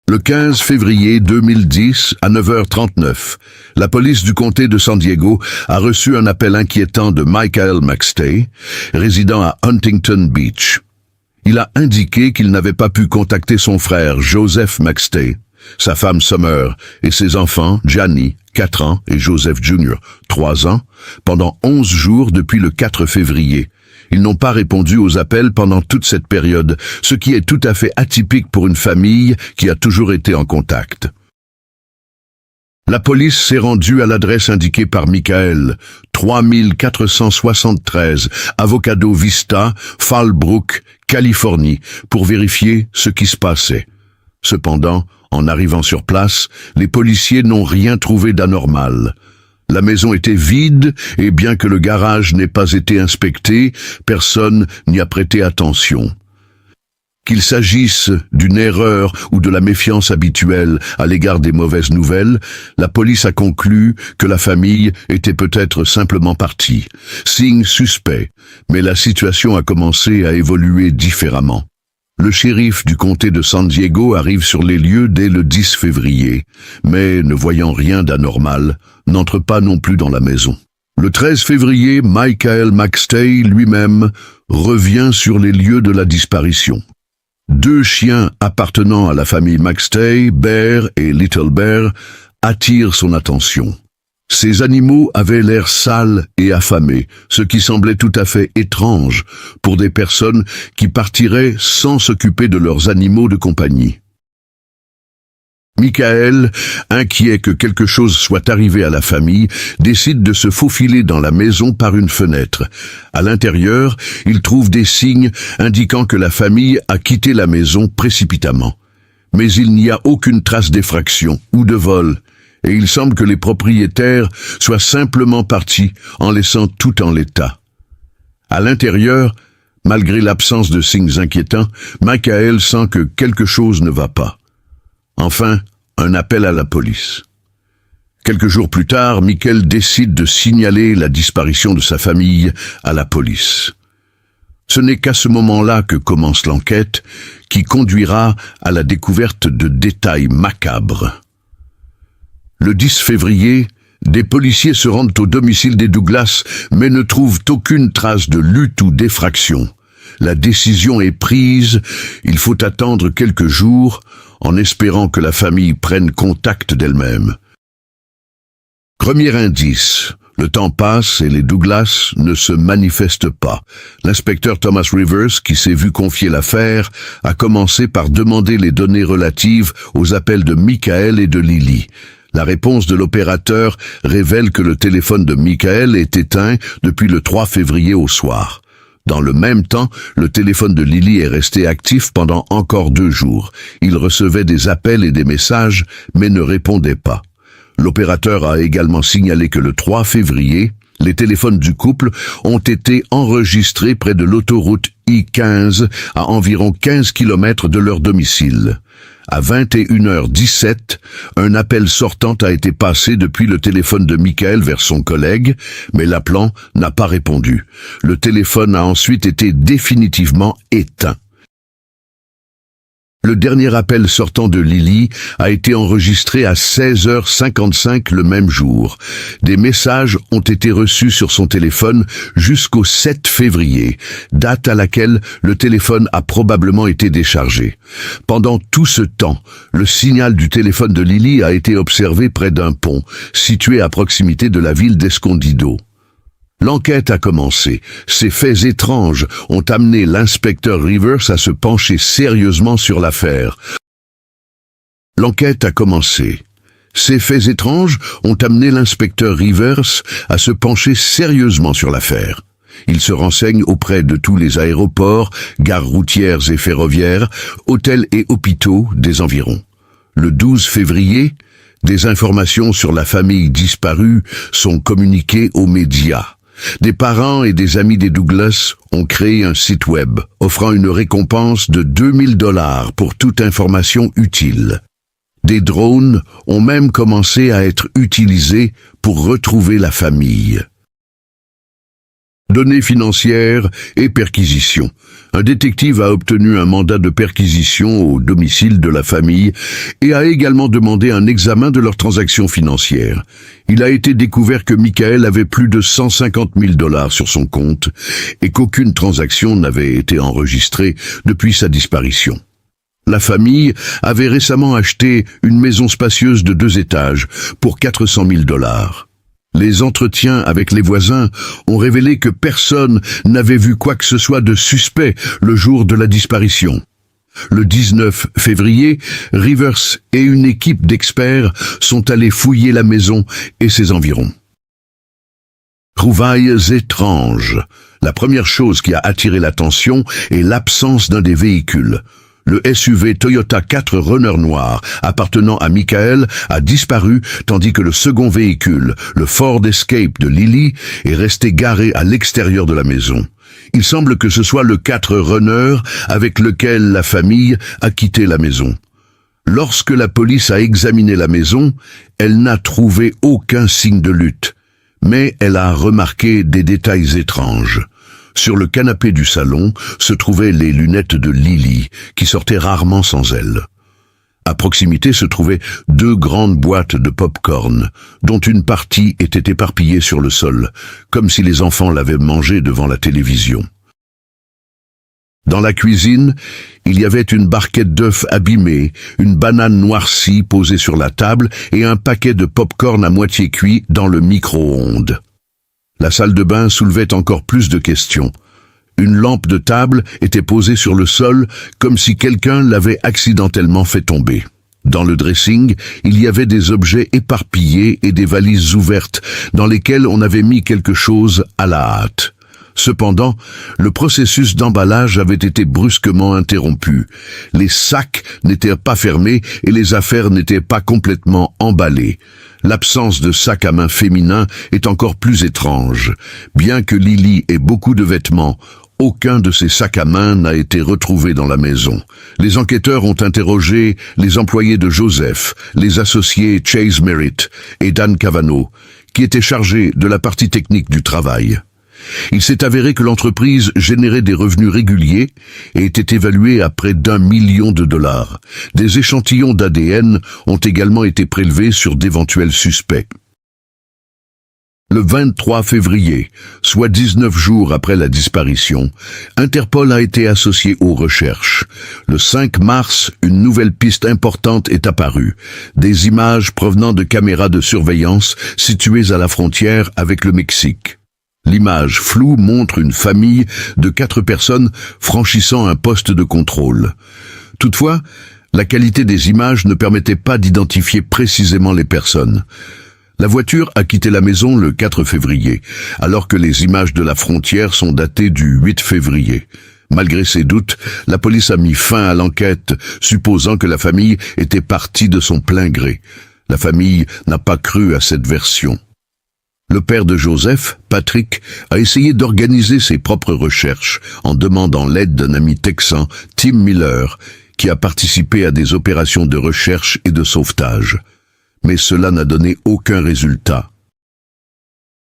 Le 15 février 2010, à 9h39, la police du comté de San Diego a reçu un appel inquiétant de Michael McStay, résidant à Huntington Beach. Il a indiqué qu'il n'avait pas pu contacter son frère Joseph McStay, sa femme Summer et ses enfants Gianni, 4 ans, et Joseph Jr., 3 ans, pendant 11 jours depuis le 4 février. Ils n'ont pas répondu aux appels pendant toute cette période, ce qui est tout à fait atypique pour une famille qui a toujours été en contact. La police s'est rendue à l'adresse indiquée par Michael, 3473 Avocado Vista, Fallbrook, Californie, pour vérifier ce qui se passait. Cependant, en arrivant sur place, les policiers n'ont rien trouvé d'anormal. La maison était vide et bien que le garage n'ait pas été inspecté, personne n'y a prêté attention. Qu'il s'agisse d'une erreur ou de la méfiance habituelle à l'égard des mauvaises nouvelles, la police a conclu que la famille était peut-être simplement partie. Signe suspect, mais la situation a commencé à évoluer différemment. Le shérif du comté de San Diego arrive sur les lieux dès le 10 février, mais ne voyant rien d'anormal, n'entre pas non plus dans la maison. Le 13 février, Michael McStay lui-même revient sur les lieux de la disparition. 2 chiens appartenant à la famille McStay, Bear et Little Bear, attirent son attention. Ces animaux avaient l'air sales et affamés, ce qui semblait tout à fait étrange pour des personnes qui partiraient sans s'occuper de leurs animaux de compagnie. Michael, inquiet que quelque chose soit arrivé à la famille, décide de se faufiler dans la maison par une fenêtre. À l'intérieur, il trouve des signes indiquant que la famille a quitté la maison précipitamment. Mais il n'y a aucune trace d'effraction ou de vol. Et il semble que les propriétaires soient simplement partis en laissant tout en l'état. À l'intérieur, malgré l'absence de signes inquiétants, Michael sent que quelque chose ne va pas. Enfin, un appel à la police. Quelques jours plus tard, Michael décide de signaler la disparition de sa famille à la police. Ce n'est qu'à ce moment-là que commence l'enquête, qui conduira à la découverte de détails macabres. Le 10 février, des policiers se rendent au domicile des Douglas, mais ne trouvent aucune trace de lutte ou d'effraction. La décision est prise, il faut attendre quelques jours, en espérant que la famille prenne contact d'elle-même. Premier indice, le temps passe et les Douglas ne se manifestent pas. L'inspecteur Thomas Rivers, qui s'est vu confier l'affaire, a commencé par demander les données relatives aux appels de Michael et de Lily. La réponse de l'opérateur révèle que le téléphone de Michael est éteint depuis le 3 février au soir. Dans le même temps, le téléphone de Lily est resté actif pendant encore 2 jours. Il recevait des appels et des messages, mais ne répondait pas. L'opérateur a également signalé que le 3 février, les téléphones du couple ont été enregistrés près de l'autoroute I-15 à environ 15 km de leur domicile. À 21h17, un appel sortant a été passé depuis le téléphone de Michael vers son collègue, mais l'appelant n'a pas répondu. Le téléphone a ensuite été définitivement éteint. Le dernier appel sortant de Lily a été enregistré à 16h55 le même jour. Des messages ont été reçus sur son téléphone jusqu'au 7 février, date à laquelle le téléphone a probablement été déchargé. Pendant tout ce temps, le signal du téléphone de Lily a été observé près d'un pont, situé à proximité de la ville d'Escondido. L'enquête a commencé. Ces faits étranges ont amené l'inspecteur Rivers à se pencher sérieusement sur l'affaire. L'enquête a commencé. Ces faits étranges ont amené l'inspecteur Rivers à se pencher sérieusement sur l'affaire. Il se renseigne auprès de tous les aéroports, gares routières et ferroviaires, hôtels et hôpitaux des environs. Le 12 février, des informations sur la famille disparue sont communiquées aux médias. Des parents et des amis des Douglas ont créé un site web offrant une récompense de 2000 $ pour toute information utile. Des drones ont même commencé à être utilisés pour retrouver la famille. Données financières et perquisitions. Un détective a obtenu un mandat de perquisition au domicile de la famille et a également demandé un examen de leurs transactions financières. Il a été découvert que Michael avait plus de 150 000 $ sur son compte et qu'aucune transaction n'avait été enregistrée depuis sa disparition. La famille avait récemment acheté une maison spacieuse de 2 étages pour 400 000 $. Les entretiens avec les voisins ont révélé que personne n'avait vu quoi que ce soit de suspect le jour de la disparition. Le 19 février, Rivers et une équipe d'experts sont allés fouiller la maison et ses environs. Trouvailles étranges. La première chose qui a attiré l'attention est l'absence d'un des véhicules. Le SUV Toyota 4 Runner noir appartenant à Michael a disparu tandis que le second véhicule, le Ford Escape de Lily, est resté garé à l'extérieur de la maison. Il semble que ce soit le 4 Runner avec lequel la famille a quitté la maison. Lorsque la police a examiné la maison, elle n'a trouvé aucun signe de lutte, mais elle a remarqué des détails étranges. Sur le canapé du salon se trouvaient les lunettes de Lily, qui sortaient rarement sans elle. À proximité se trouvaient 2 grandes boîtes de pop-corn, dont une partie était éparpillée sur le sol, comme si les enfants l'avaient mangée devant la télévision. Dans la cuisine, il y avait une barquette d'œufs abîmés, une banane noircie posée sur la table et un paquet de pop-corn à moitié cuit dans le micro-ondes. La salle de bain soulevait encore plus de questions. Une lampe de table était posée sur le sol comme si quelqu'un l'avait accidentellement fait tomber. Dans le dressing, il y avait des objets éparpillés et des valises ouvertes dans lesquelles on avait mis quelque chose à la hâte. Cependant, le processus d'emballage avait été brusquement interrompu. Les sacs n'étaient pas fermés et les affaires n'étaient pas complètement emballées. L'absence de sac à main féminin est encore plus étrange. Bien que Lily ait beaucoup de vêtements, aucun de ces sacs à main n'a été retrouvé dans la maison. Les enquêteurs ont interrogé les employés de Joseph, les associés Chase Merritt et Dan Cavanaugh, qui étaient chargés de la partie technique du travail. Il s'est avéré que l'entreprise générait des revenus réguliers et était évaluée à près d'1 million de $. Des échantillons d'ADN ont également été prélevés sur d'éventuels suspects. Le 23 février, soit 19 jours après la disparition, Interpol a été associé aux recherches. Le 5 mars, une nouvelle piste importante est apparue. Des images provenant de caméras de surveillance situées à la frontière avec le Mexique. L'image floue montre une famille de 4 personnes franchissant un poste de contrôle. Toutefois, la qualité des images ne permettait pas d'identifier précisément les personnes. La voiture a quitté la maison le 4 février, alors que les images de la frontière sont datées du 8 février. Malgré ces doutes, la police a mis fin à l'enquête, supposant que la famille était partie de son plein gré. La famille n'a pas cru à cette version. Le père de Joseph, Patrick, a essayé d'organiser ses propres recherches en demandant l'aide d'un ami texan, Tim Miller, qui a participé à des opérations de recherche et de sauvetage. Mais cela n'a donné aucun résultat.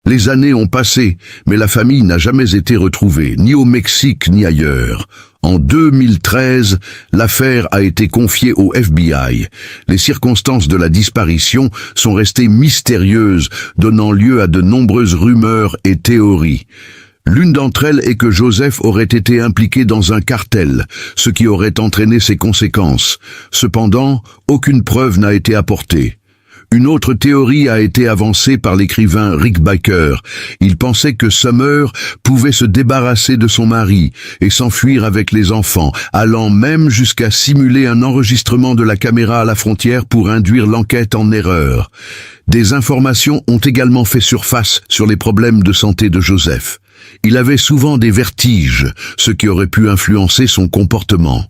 Les années ont passé, mais la famille n'a jamais été retrouvée, ni au Mexique ni ailleurs. En 2013, l'affaire a été confiée au FBI. Les circonstances de la disparition sont restées mystérieuses, donnant lieu à de nombreuses rumeurs et théories. L'une d'entre elles est que Joseph aurait été impliqué dans un cartel, ce qui aurait entraîné ses conséquences. Cependant, aucune preuve n'a été apportée. Une autre théorie a été avancée par l'écrivain Rick Baker. Il pensait que Summer pouvait se débarrasser de son mari et s'enfuir avec les enfants, allant même jusqu'à simuler un enregistrement de la caméra à la frontière pour induire l'enquête en erreur. Des informations ont également fait surface sur les problèmes de santé de Joseph. Il avait souvent des vertiges, ce qui aurait pu influencer son comportement.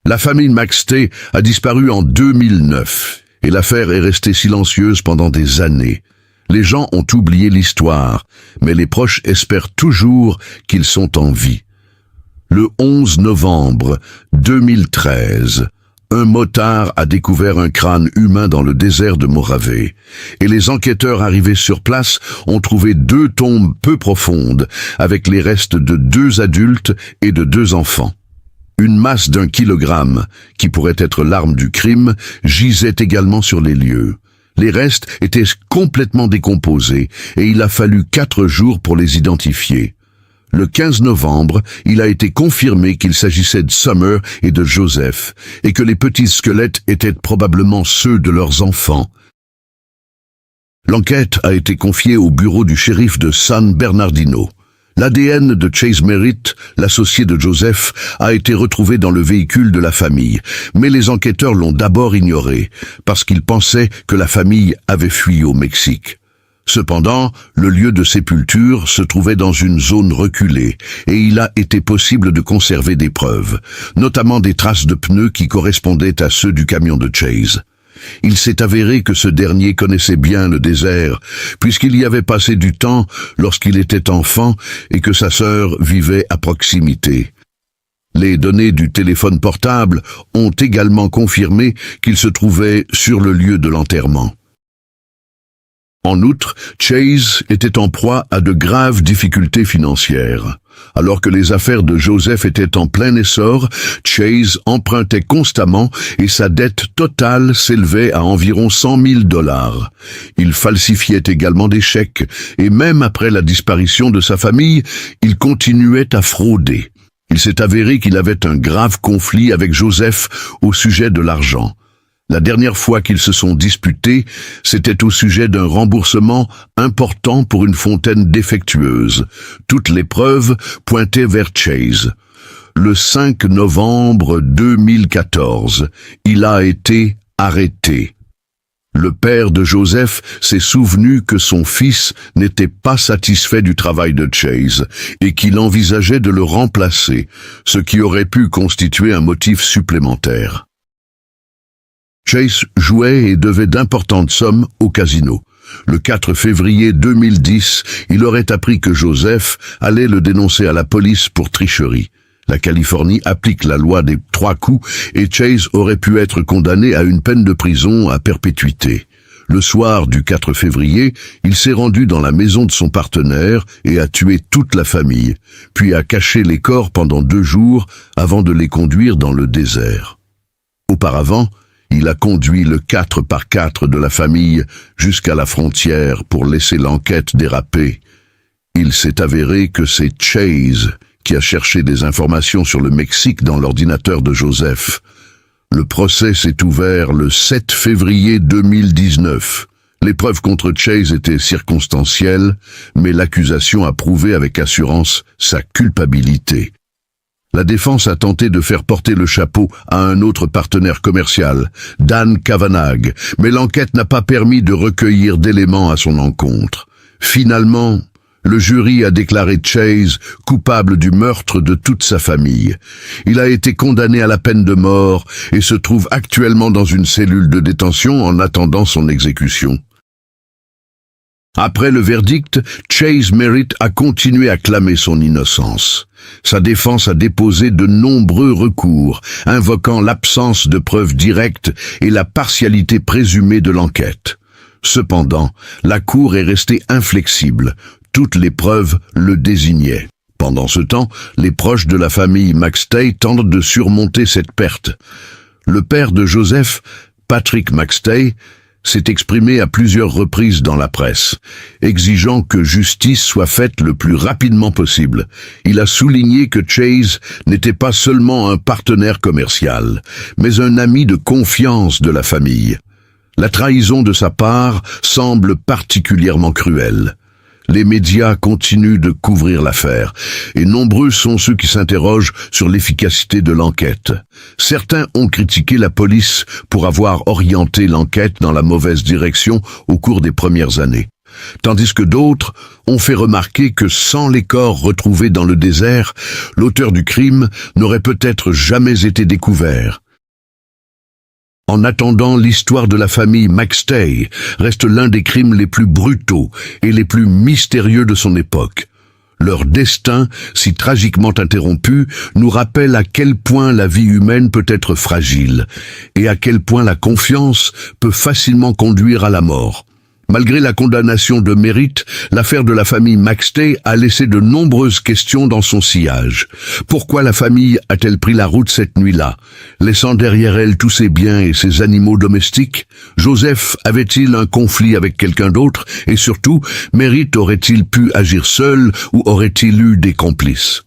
La famille McStay a disparu en 2009. Et l'affaire est restée silencieuse pendant des années. Les gens ont oublié l'histoire, mais les proches espèrent toujours qu'ils sont en vie. Le 11 novembre 2013, un motard a découvert un crâne humain dans le désert de Morave, et les enquêteurs arrivés sur place ont trouvé 2 tombes peu profondes, avec les restes de 2 adultes et de 2 enfants. Une masse d'1 kilogramme, qui pourrait être l'arme du crime, gisait également sur les lieux. Les restes étaient complètement décomposés, et il a fallu 4 jours pour les identifier. Le 15 novembre, il a été confirmé qu'il s'agissait de Summer et de Joseph, et que les petits squelettes étaient probablement ceux de leurs enfants. L'enquête a été confiée au bureau du shérif de San Bernardino. L'ADN de Chase Merritt, l'associé de Joseph, a été retrouvé dans le véhicule de la famille, mais les enquêteurs l'ont d'abord ignoré, parce qu'ils pensaient que la famille avait fui au Mexique. Cependant, le lieu de sépulture se trouvait dans une zone reculée et il a été possible de conserver des preuves, notamment des traces de pneus qui correspondaient à ceux du camion de Chase. Il s'est avéré que ce dernier connaissait bien le désert, puisqu'il y avait passé du temps lorsqu'il était enfant et que sa sœur vivait à proximité. Les données du téléphone portable ont également confirmé qu'il se trouvait sur le lieu de l'enterrement. En outre, Chase était en proie à de graves difficultés financières. Alors que les affaires de Joseph étaient en plein essor, Chase empruntait constamment et sa dette totale s'élevait à environ $100 000. Il falsifiait également des chèques et même après la disparition de sa famille, il continuait à frauder. Il s'est avéré qu'il avait un grave conflit avec Joseph au sujet de l'argent. La dernière fois qu'ils se sont disputés, c'était au sujet d'un remboursement important pour une fontaine défectueuse. Toutes les preuves pointaient vers Chase. Le 5 novembre 2014, il a été arrêté. Le père de Joseph s'est souvenu que son fils n'était pas satisfait du travail de Chase et qu'il envisageait de le remplacer, ce qui aurait pu constituer un motif supplémentaire. Chase jouait et devait d'importantes sommes au casino. Le 4 février 2010, il aurait appris que Joseph allait le dénoncer à la police pour tricherie. La Californie applique la loi des 3 coups et Chase aurait pu être condamné à une peine de prison à perpétuité. Le soir du 4 février, il s'est rendu dans la maison de son partenaire et a tué toute la famille, puis a caché les corps pendant 2 jours avant de les conduire dans le désert. Auparavant, il a conduit le 4x4 de la famille jusqu'à la frontière pour laisser l'enquête déraper. Il s'est avéré que c'est Chase qui a cherché des informations sur le Mexique dans l'ordinateur de Joseph. Le procès s'est ouvert le 7 février 2019. Les preuves contre Chase étaient circonstancielles, mais l'accusation a prouvé avec assurance sa culpabilité. La défense a tenté de faire porter le chapeau à un autre partenaire commercial, Dan Cavanagh, mais l'enquête n'a pas permis de recueillir d'éléments à son encontre. Finalement, le jury a déclaré Chase coupable du meurtre de toute sa famille. Il a été condamné à la peine de mort et se trouve actuellement dans une cellule de détention en attendant son exécution. Après le verdict, Chase Merritt a continué à clamer son innocence. Sa défense a déposé de nombreux recours, invoquant l'absence de preuves directes et la partialité présumée de l'enquête. Cependant, la Cour est restée inflexible. Toutes les preuves le désignaient. Pendant ce temps, les proches de la famille McStay tentent de surmonter cette perte. Le père de Joseph, Patrick McStay, s'est exprimé à plusieurs reprises dans la presse, exigeant que justice soit faite le plus rapidement possible. Il a souligné que Chase n'était pas seulement un partenaire commercial, mais un ami de confiance de la famille. La trahison de sa part semble particulièrement cruelle. Les médias continuent de couvrir l'affaire, et nombreux sont ceux qui s'interrogent sur l'efficacité de l'enquête. Certains ont critiqué la police pour avoir orienté l'enquête dans la mauvaise direction au cours des premières années, tandis que d'autres ont fait remarquer que sans les corps retrouvés dans le désert, l'auteur du crime n'aurait peut-être jamais été découvert. En attendant, l'histoire de la famille McStay reste l'un des crimes les plus brutaux et les plus mystérieux de son époque. Leur destin, si tragiquement interrompu, nous rappelle à quel point la vie humaine peut être fragile et à quel point la confiance peut facilement conduire à la mort. Malgré la condamnation de Merritt, l'affaire de la famille Maxtey a laissé de nombreuses questions dans son sillage. Pourquoi la famille a-t-elle pris la route cette nuit-là, laissant derrière elle tous ses biens et ses animaux domestiques? Joseph avait-il un conflit avec quelqu'un d'autre? Et surtout, Merritt aurait-il pu agir seul ou aurait-il eu des complices?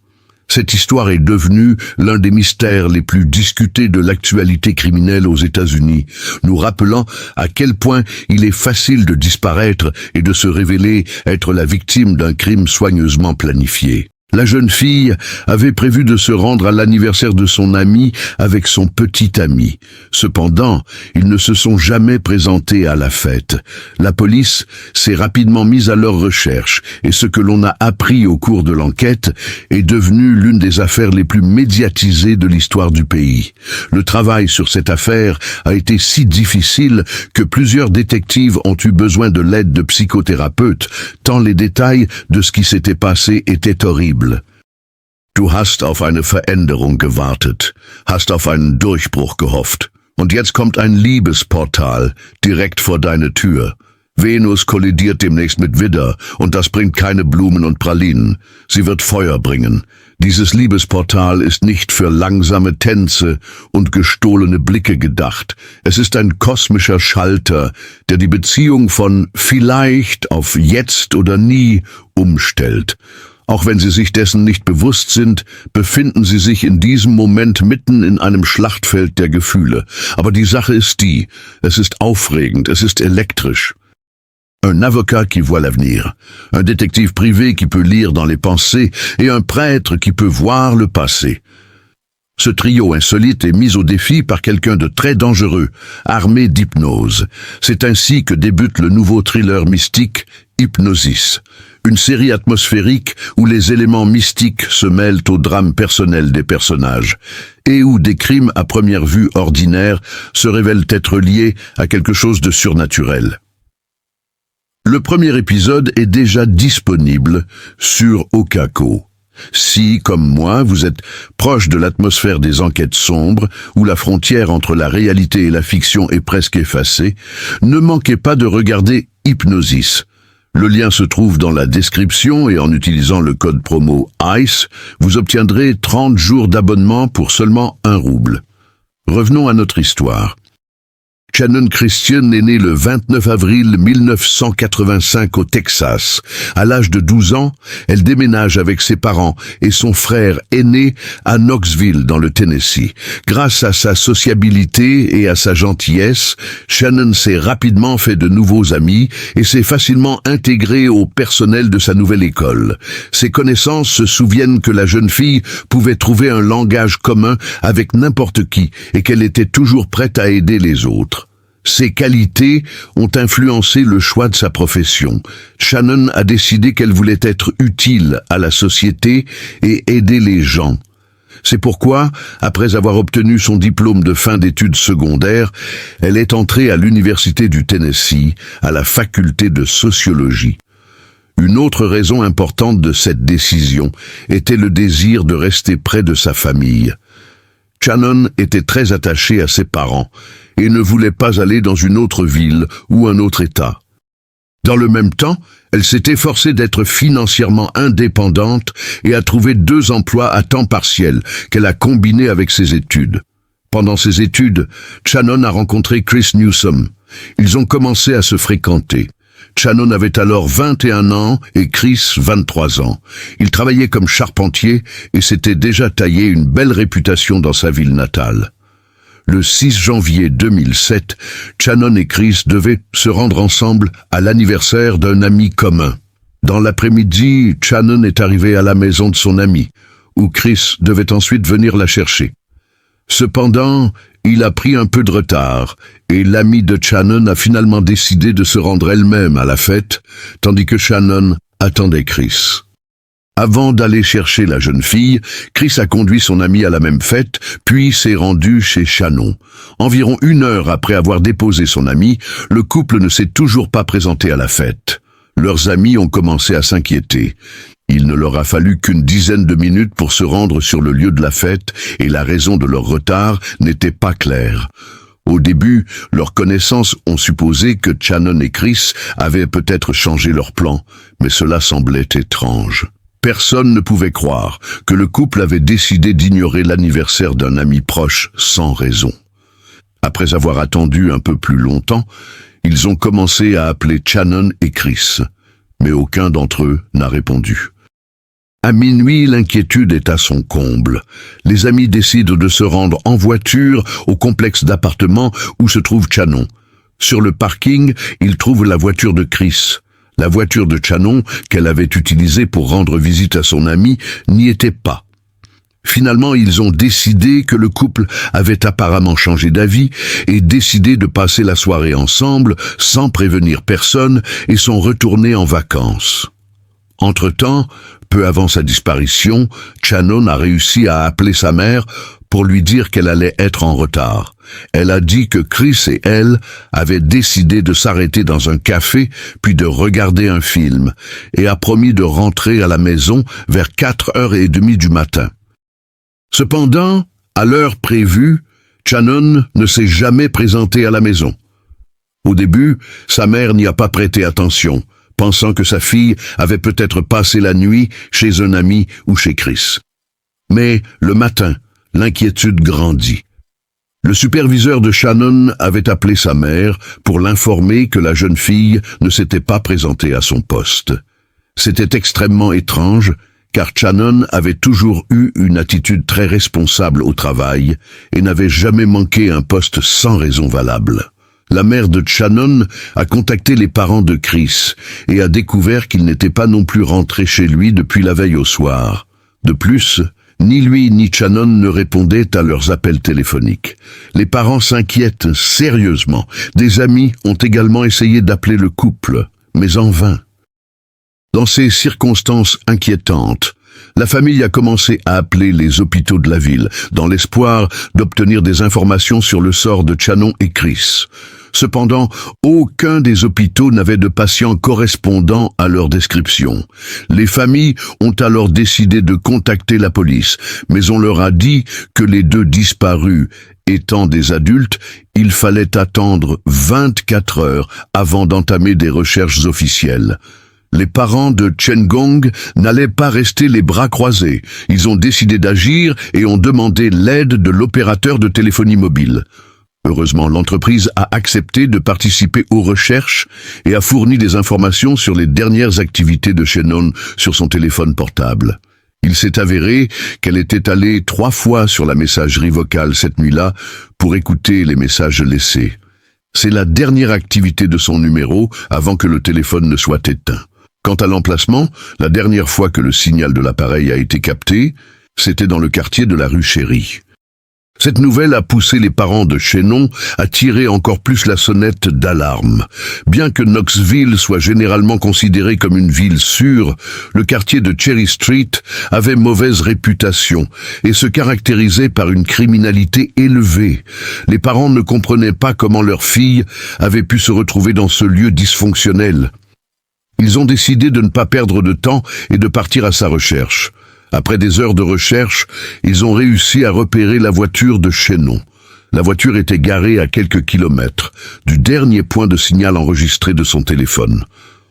Cette histoire est devenue l'un des mystères les plus discutés de l'actualité criminelle aux États-Unis, nous rappelant à quel point il est facile de disparaître et de se révéler être la victime d'un crime soigneusement planifié. La jeune fille avait prévu de se rendre à l'anniversaire de son ami avec son petit ami. Cependant, ils ne se sont jamais présentés à la fête. La police s'est rapidement mise à leur recherche et ce que l'on a appris au cours de l'enquête est devenu l'une des affaires les plus médiatisées de l'histoire du pays. Le travail sur cette affaire a été si difficile que plusieurs détectives ont eu besoin de l'aide de psychothérapeutes, tant les détails de ce qui s'était passé étaient horribles. Du hast auf eine Veränderung gewartet, hast auf einen Durchbruch gehofft. Und jetzt kommt ein Liebesportal direkt vor deine Tür. Venus kollidiert demnächst mit Widder und das bringt keine Blumen und Pralinen. Sie wird Feuer bringen. Dieses Liebesportal ist nicht für langsame Tänze und gestohlene Blicke gedacht. Es ist ein kosmischer Schalter, der die Beziehung von vielleicht auf jetzt oder nie umstellt. Auch wenn Sie sich dessen nicht bewusst sind, befinden Sie sich in diesem Moment mitten in einem Schlachtfeld der Gefühle. Aber die Sache ist die, es ist aufregend, es ist elektrisch. Un avocat qui voit l'avenir, un détective privé qui peut lire dans les pensées et un prêtre qui peut voir le passé. Ce trio insolite est mis au défi par quelqu'un de très dangereux, armé d'hypnose. C'est ainsi que débute le nouveau thriller mystique Hypnosis, une série atmosphérique où les éléments mystiques se mêlent au drame personnel des personnages et où des crimes à première vue ordinaires se révèlent être liés à quelque chose de surnaturel. Le premier épisode est déjà disponible sur Okako. Si, comme moi, vous êtes proche de l'atmosphère des enquêtes sombres, où la frontière entre la réalité et la fiction est presque effacée, ne manquez pas de regarder Hypnosis. Le lien se trouve dans la description et en utilisant le code promo ICE, vous obtiendrez 30 jours d'abonnement pour seulement 1 rouble. Revenons à notre histoire. Shannon Christian est née le 29 avril 1985 au Texas. À l'âge de 12 ans, elle déménage avec ses parents et son frère aîné à Knoxville dans le Tennessee. Grâce à sa sociabilité et à sa gentillesse, Shannon s'est rapidement fait de nouveaux amis et s'est facilement intégrée au personnel de sa nouvelle école. Ses connaissances se souviennent que la jeune fille pouvait trouver un langage commun avec n'importe qui et qu'elle était toujours prête à aider les autres. Ces qualités ont influencé le choix de sa profession. Shannon a décidé qu'elle voulait être utile à la société et aider les gens. C'est pourquoi, après avoir obtenu son diplôme de fin d'études secondaires, elle est entrée à l'Université du Tennessee, à la faculté de sociologie. Une autre raison importante de cette décision était le désir de rester près de sa famille. Shannon était très attachée à ses parents et ne voulait pas aller dans une autre ville ou un autre État. Dans le même temps, elle s'est efforcée d'être financièrement indépendante et a trouvé 2 emplois à temps partiel qu'elle a combinés avec ses études. Pendant ses études, Shannon a rencontré Chris Newsom. Ils ont commencé à se fréquenter. Shannon avait alors 21 ans et Chris 23 ans. Il travaillait comme charpentier et s'était déjà taillé une belle réputation dans sa ville natale. Le 6 janvier 2007, Shannon et Chris devaient se rendre ensemble à l'anniversaire d'un ami commun. Dans l'après-midi, Shannon est arrivée à la maison de son ami, où Chris devait ensuite venir la chercher. Cependant, il a pris un peu de retard, et l'amie de Shannon a finalement décidé de se rendre elle-même à la fête, tandis que Shannon attendait Chris. Avant d'aller chercher la jeune fille, Chris a conduit son ami à la même fête, puis s'est rendu chez Shannon. Environ 1 heure après avoir déposé son ami, le couple ne s'est toujours pas présenté à la fête. Leurs amis ont commencé à s'inquiéter. Il ne leur a fallu qu'une dizaine de minutes pour se rendre sur le lieu de la fête et la raison de leur retard n'était pas claire. Au début, leurs connaissances ont supposé que Shannon et Chris avaient peut-être changé leur plan, mais cela semblait étrange. Personne ne pouvait croire que le couple avait décidé d'ignorer l'anniversaire d'un ami proche sans raison. Après avoir attendu un peu plus longtemps, ils ont commencé à appeler Shannon et Chris, mais aucun d'entre eux n'a répondu. À minuit, l'inquiétude est à son comble. Les amis décident de se rendre en voiture au complexe d'appartements où se trouve Shannon. Sur le parking, ils trouvent la voiture de Chris. La voiture de Shannon, qu'elle avait utilisée pour rendre visite à son ami, n'y était pas. Finalement, ils ont décidé que le couple avait apparemment changé d'avis et décidé de passer la soirée ensemble sans prévenir personne et sont retournés en vacances. Entre-temps, peu avant sa disparition, Shannon a réussi à appeler sa mère pour lui dire qu'elle allait être en retard. Elle a dit que Chris et elle avaient décidé de s'arrêter dans un café puis de regarder un film et a promis de rentrer à la maison vers 4h30 du matin. Cependant, à l'heure prévue, Shannon ne s'est jamais présentée à la maison. Au début, sa mère n'y a pas prêté attention, pensant que sa fille avait peut-être passé la nuit chez un ami ou chez Chris. Mais le matin, l'inquiétude grandit. Le superviseur de Shannon avait appelé sa mère pour l'informer que la jeune fille ne s'était pas présentée à son poste. C'était extrêmement étrange, car Shannon avait toujours eu une attitude très responsable au travail et n'avait jamais manqué un poste sans raison valable. La mère de Shannon a contacté les parents de Chris et a découvert qu'il n'était pas non plus rentré chez lui depuis la veille au soir. De plus, ni lui ni Shannon ne répondaient à leurs appels téléphoniques. Les parents s'inquiètent sérieusement. Des amis ont également essayé d'appeler le couple, mais en vain. Dans ces circonstances inquiétantes, la famille a commencé à appeler les hôpitaux de la ville, dans l'espoir d'obtenir des informations sur le sort de Shannon et Chris. Cependant, aucun des hôpitaux n'avait de patients correspondant à leur description. Les familles ont alors décidé de contacter la police, mais on leur a dit que les deux disparus étant des adultes, il fallait attendre 24 heures avant d'entamer des recherches officielles. Les parents de Chen Gong n'allaient pas rester les bras croisés. Ils ont décidé d'agir et ont demandé l'aide de l'opérateur de téléphonie mobile. Heureusement, l'entreprise a accepté de participer aux recherches et a fourni des informations sur les dernières activités de Shannon sur son téléphone portable. Il s'est avéré qu'elle était allée 3 fois sur la messagerie vocale cette nuit-là pour écouter les messages laissés. C'est la dernière activité de son numéro avant que le téléphone ne soit éteint. Quant à l'emplacement, la dernière fois que le signal de l'appareil a été capté, c'était dans le quartier de la rue Chéri. Cette nouvelle a poussé les parents de Shannon à tirer encore plus la sonnette d'alarme. Bien que Knoxville soit généralement considéré comme une ville sûre, le quartier de Cherry Street avait mauvaise réputation et se caractérisait par une criminalité élevée. Les parents ne comprenaient pas comment leur fille avait pu se retrouver dans ce lieu dysfonctionnel. Ils ont décidé de ne pas perdre de temps et de partir à sa recherche. Après des heures de recherche, ils ont réussi à repérer la voiture de Shannon. La voiture était garée à quelques kilomètres du dernier point de signal enregistré de son téléphone.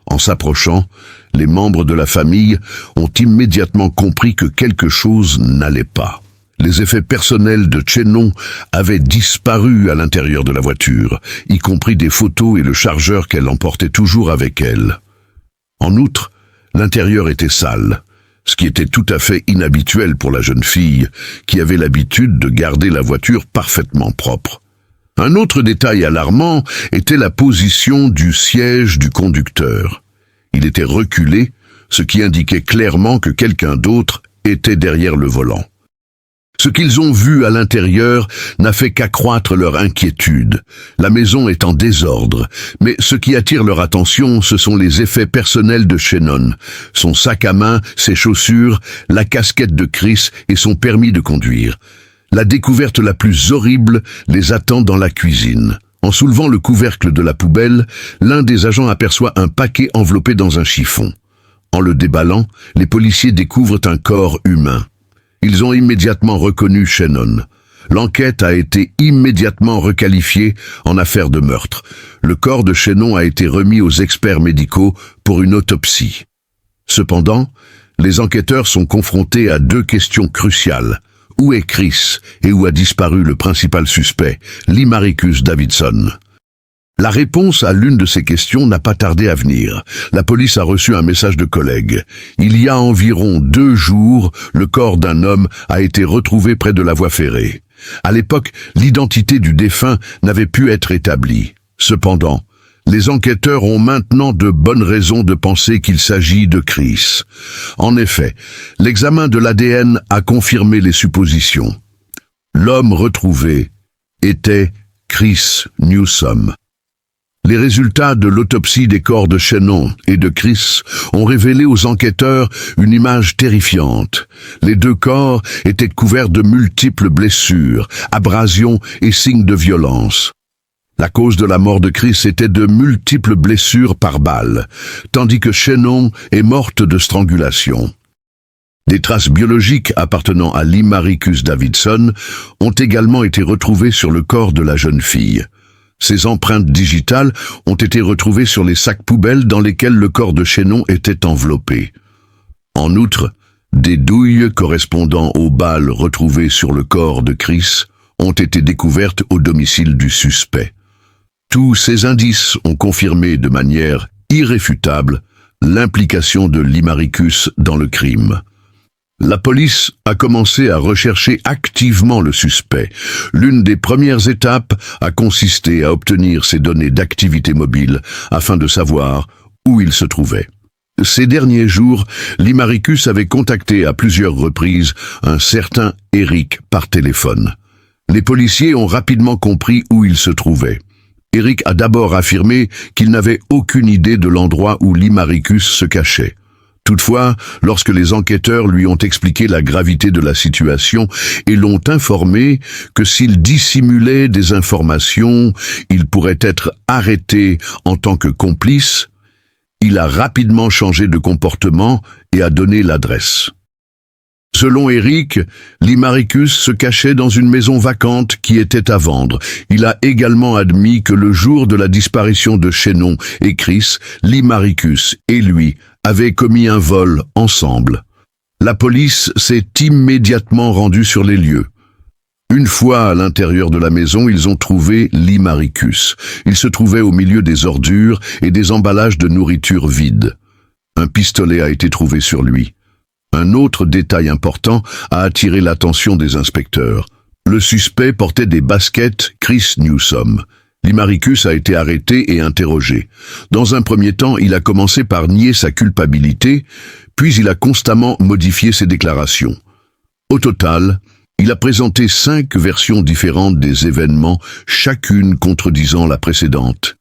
En s'approchant, les membres de la famille ont immédiatement compris que quelque chose n'allait pas. Les effets personnels de Shannon avaient disparu à l'intérieur de la voiture, y compris des photos et le chargeur qu'elle emportait toujours avec elle. En outre, l'intérieur était sale, ce qui était tout à fait inhabituel pour la jeune fille, qui avait l'habitude de garder la voiture parfaitement propre. Un autre détail alarmant était la position du siège du conducteur. Il était reculé, ce qui indiquait clairement que quelqu'un d'autre était derrière le volant. Ce qu'ils ont vu à l'intérieur n'a fait qu'accroître leur inquiétude. La maison est en désordre, mais ce qui attire leur attention, ce sont les effets personnels de Shannon, son sac à main, ses chaussures, la casquette de Chris et son permis de conduire. La découverte la plus horrible les attend dans la cuisine. En soulevant le couvercle de la poubelle, l'un des agents aperçoit un paquet enveloppé dans un chiffon. En le déballant, les policiers découvrent un corps humain. Ils ont immédiatement reconnu Shannon. L'enquête a été immédiatement requalifiée en affaire de meurtre. Le corps de Shannon a été remis aux experts médicaux pour une autopsie. Cependant, les enquêteurs sont confrontés à deux questions cruciales. Où est Chris et où a disparu le principal suspect, Lee Maricus Davidson? La réponse à l'une de ces questions n'a pas tardé à venir. La police a reçu un message de collègues. Il y a environ 2 jours, le corps d'un homme a été retrouvé près de la voie ferrée. À l'époque, l'identité du défunt n'avait pu être établie. Cependant, les enquêteurs ont maintenant de bonnes raisons de penser qu'il s'agit de Chris. En effet, l'examen de l'ADN a confirmé les suppositions. L'homme retrouvé était Chris Newsome. Les résultats de l'autopsie des corps de Shannon et de Chris ont révélé aux enquêteurs une image terrifiante. Les 2 corps étaient couverts de multiples blessures, abrasions et signes de violence. La cause de la mort de Chris était de multiples blessures par balle, tandis que Shannon est morte de strangulation. Des traces biologiques appartenant à Lee Maricus Davidson ont également été retrouvées sur le corps de la jeune fille. Ces empreintes digitales ont été retrouvées sur les sacs poubelles dans lesquels le corps de Shannon était enveloppé. En outre, des douilles correspondant aux balles retrouvées sur le corps de Chris ont été découvertes au domicile du suspect. Tous ces indices ont confirmé de manière irréfutable l'implication de Lee Maricus dans le crime. La police a commencé à rechercher activement le suspect. L'une des premières étapes a consisté à obtenir ses données d'activité mobile afin de savoir où il se trouvait. Ces derniers jours, Lee Maricus avait contacté à plusieurs reprises un certain Eric par téléphone. Les policiers ont rapidement compris où il se trouvait. Eric a d'abord affirmé qu'il n'avait aucune idée de l'endroit où Lee Maricus se cachait. Toutefois, lorsque les enquêteurs lui ont expliqué la gravité de la situation et l'ont informé que s'il dissimulait des informations, il pourrait être arrêté en tant que complice, il a rapidement changé de comportement et a donné l'adresse. Selon Eric, Lee Maricus se cachait dans une maison vacante qui était à vendre. Il a également admis que le jour de la disparition de Shannon et Chris, Lee Maricus et lui avaient commis un vol ensemble. La police s'est immédiatement rendue sur les lieux. Une fois à l'intérieur de la maison, ils ont trouvé Lee Maricus. Il se trouvait au milieu des ordures et des emballages de nourriture vides. Un pistolet a été trouvé sur lui. Un autre détail important a attiré l'attention des inspecteurs. Le suspect portait des baskets Chris Newsome. Lee Maricus a été arrêté et interrogé. Dans un premier temps, il a commencé par nier sa culpabilité, puis il a constamment modifié ses déclarations. Au total, il a présenté 5 versions différentes des événements, chacune contredisant la précédente.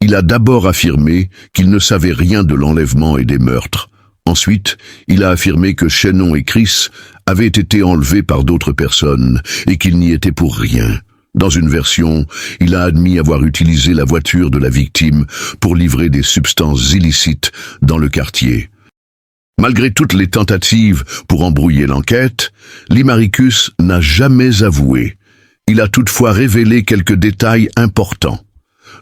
Il a d'abord affirmé qu'il ne savait rien de l'enlèvement et des meurtres. Ensuite, il a affirmé que Shannon et Chris avaient été enlevés par d'autres personnes et qu'ils n'y étaient pour rien. Dans une version, il a admis avoir utilisé la voiture de la victime pour livrer des substances illicites dans le quartier. Malgré toutes les tentatives pour embrouiller l'enquête, Lee Maricus n'a jamais avoué. Il a toutefois révélé quelques détails importants.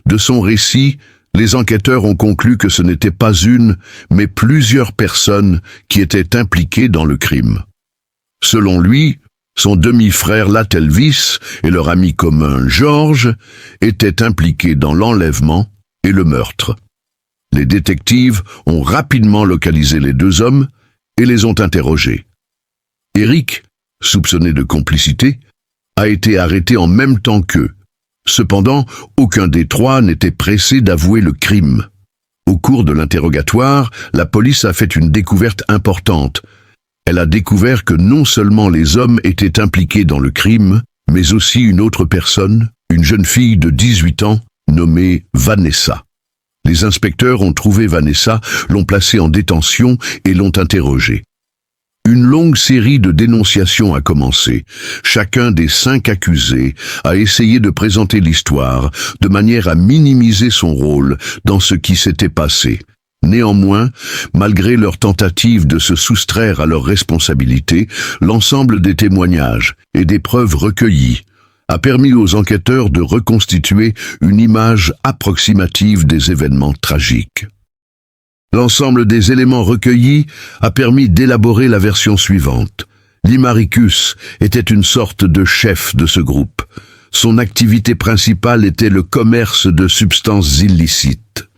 De son récit, les enquêteurs ont conclu que ce n'était pas une, mais plusieurs personnes qui étaient impliquées dans le crime. Selon lui, son demi-frère Latelvis et leur ami commun George étaient impliqués dans l'enlèvement et le meurtre. Les détectives ont rapidement localisé les 2 hommes et les ont interrogés. Eric, soupçonné de complicité, a été arrêté en même temps qu'eux. Cependant, aucun des 3 n'était pressé d'avouer le crime. Au cours de l'interrogatoire, la police a fait une découverte importante. Elle a découvert que non seulement les hommes étaient impliqués dans le crime, mais aussi une autre personne, une jeune fille de 18 ans, nommée Vanessa. Les inspecteurs ont trouvé Vanessa, l'ont placée en détention et l'ont interrogée. Une longue série de dénonciations a commencé. Chacun des 5 accusés a essayé de présenter l'histoire de manière à minimiser son rôle dans ce qui s'était passé. Néanmoins, malgré leur tentative de se soustraire à leurs responsabilités, l'ensemble des témoignages et des preuves recueillies a permis aux enquêteurs de reconstituer une image approximative des événements tragiques. L'ensemble des éléments recueillis a permis d'élaborer la version suivante. Limaricus était une sorte de chef de ce groupe. Son activité principale était le commerce de substances illicites.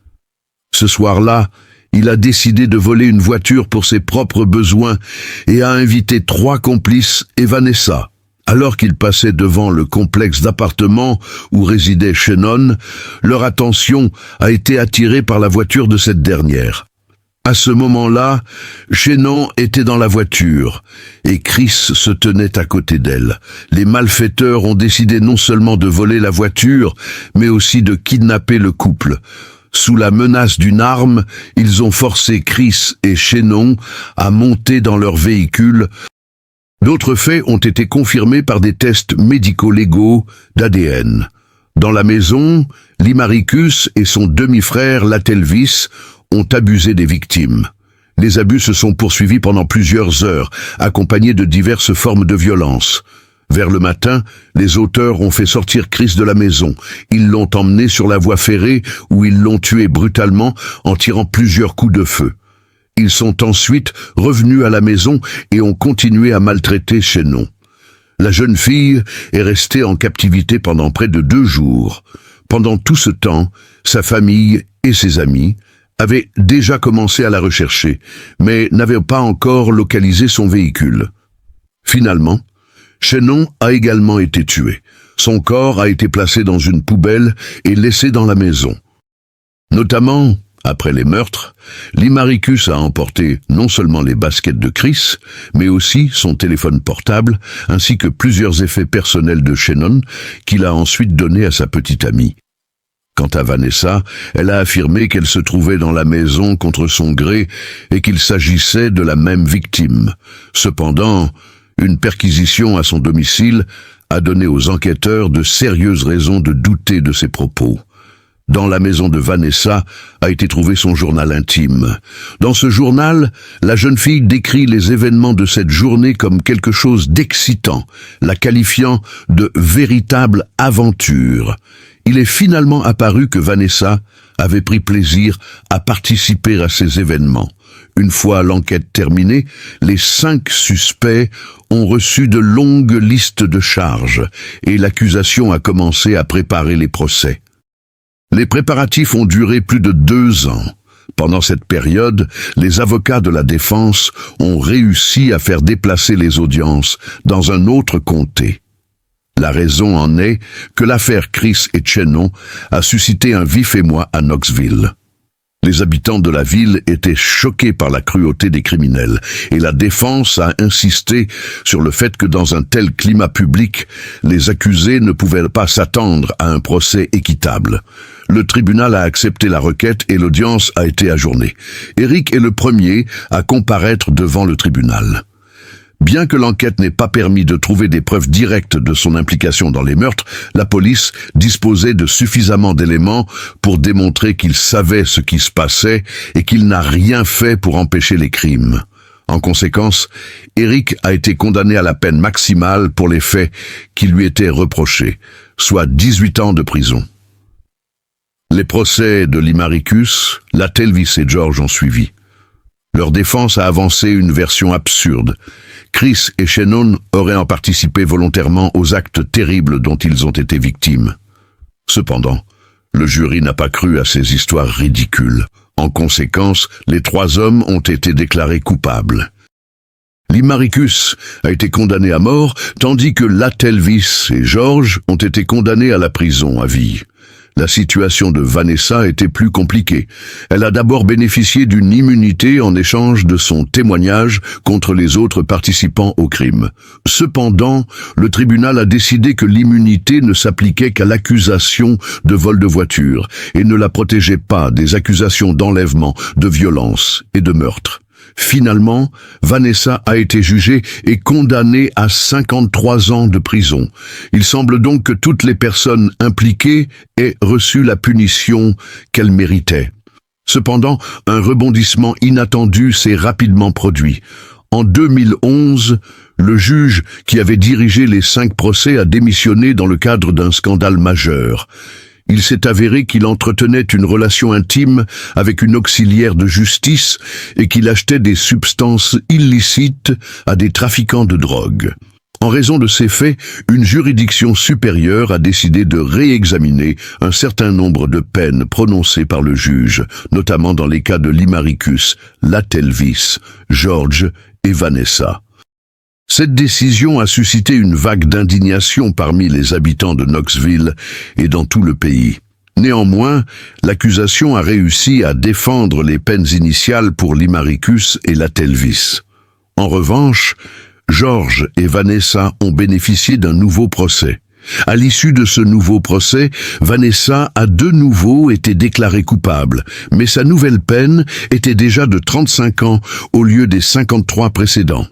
Ce soir-là, il a décidé de voler une voiture pour ses propres besoins et a invité 3 complices et Vanessa. Alors qu'ils passaient devant le complexe d'appartements où résidait Shannon, leur attention a été attirée par la voiture de cette dernière. À ce moment-là, Shannon était dans la voiture et Chris se tenait à côté d'elle. Les malfaiteurs ont décidé non seulement de voler la voiture, mais aussi de kidnapper le couple. Sous la menace d'une arme, ils ont forcé Chris et Shannon à monter dans leur véhicule. D'autres faits ont été confirmés par des tests médico-légaux d'ADN. Dans la maison, Limaricus et son demi-frère Latelvis ont abusé des victimes. Les abus se sont poursuivis pendant plusieurs heures, accompagnés de diverses formes de violence. Vers le matin, les auteurs ont fait sortir Chris de la maison. Ils l'ont emmené sur la voie ferrée où ils l'ont tué brutalement en tirant plusieurs coups de feu. Ils sont ensuite revenus à la maison et ont continué à maltraiter Shannon. La jeune fille est restée en captivité pendant près de 2 jours. Pendant tout ce temps, sa famille et ses amis avaient déjà commencé à la rechercher, mais n'avaient pas encore localisé son véhicule. Finalement, Shannon a également été tué. Son corps a été placé dans une poubelle et laissé dans la maison. Notamment, après les meurtres, Limaricus a emporté non seulement les baskets de Chris, mais aussi son téléphone portable, ainsi que plusieurs effets personnels de Shannon qu'il a ensuite donnés à sa petite amie. Quant à Vanessa, elle a affirmé qu'elle se trouvait dans la maison contre son gré et qu'il s'agissait de la même victime. Cependant, une perquisition à son domicile a donné aux enquêteurs de sérieuses raisons de douter de ses propos. Dans la maison de Vanessa a été trouvé son journal intime. Dans ce journal, la jeune fille décrit les événements de cette journée comme quelque chose d'excitant, la qualifiant de véritable aventure. Il est finalement apparu que Vanessa avait pris plaisir à participer à ces événements. Une fois l'enquête terminée, les 5 suspects ont reçu de longues listes de charges et l'accusation a commencé à préparer les procès. Les préparatifs ont duré plus de 2 ans. Pendant cette période, les avocats de la défense ont réussi à faire déplacer les audiences dans un autre comté. La raison en est que l'affaire Chris et Shannon a suscité un vif émoi à Knoxville. Les habitants de la ville étaient choqués par la cruauté des criminels et la défense a insisté sur le fait que dans un tel climat public, les accusés ne pouvaient pas s'attendre à un procès équitable. Le tribunal a accepté la requête et l'audience a été ajournée. Eric est le premier à comparaître devant le tribunal. Bien que l'enquête n'ait pas permis de trouver des preuves directes de son implication dans les meurtres, la police disposait de suffisamment d'éléments pour démontrer qu'il savait ce qui se passait et qu'il n'a rien fait pour empêcher les crimes. En conséquence, Eric a été condamné à la peine maximale pour les faits qui lui étaient reprochés, soit 18 ans de prison. Les procès de Limaricus, Latelvis et George ont suivi. Leur défense a avancé une version absurde. Chris et Shannon auraient en participé volontairement aux actes terribles dont ils ont été victimes. Cependant, le jury n'a pas cru à ces histoires ridicules. En conséquence, les 3 hommes ont été déclarés coupables. Limaricus a été condamné à mort, tandis que Latelvis et George ont été condamnés à la prison à vie. La situation de Vanessa était plus compliquée. Elle a d'abord bénéficié d'une immunité en échange de son témoignage contre les autres participants au crime. Cependant, le tribunal a décidé que l'immunité ne s'appliquait qu'à l'accusation de vol de voiture et ne la protégeait pas des accusations d'enlèvement, de violence et de meurtre. Finalement, Vanessa a été jugée et condamnée à 53 ans de prison. Il semble donc que toutes les personnes impliquées aient reçu la punition qu'elles méritaient. Cependant, un rebondissement inattendu s'est rapidement produit. En 2011, le juge qui avait dirigé les 5 procès a démissionné dans le cadre d'un scandale majeur. Il s'est avéré qu'il entretenait une relation intime avec une auxiliaire de justice et qu'il achetait des substances illicites à des trafiquants de drogue. En raison de ces faits, une juridiction supérieure a décidé de réexaminer un certain nombre de peines prononcées par le juge, notamment dans les cas de Limaricus, Latelvis, George et Vanessa. Cette décision a suscité une vague d'indignation parmi les habitants de Knoxville et dans tout le pays. Néanmoins, l'accusation a réussi à défendre les peines initiales pour Limaricus et Latelvis. En revanche, George et Vanessa ont bénéficié d'un nouveau procès. À l'issue de ce nouveau procès, Vanessa a de nouveau été déclarée coupable, mais sa nouvelle peine était déjà de 35 ans au lieu des 53 précédents.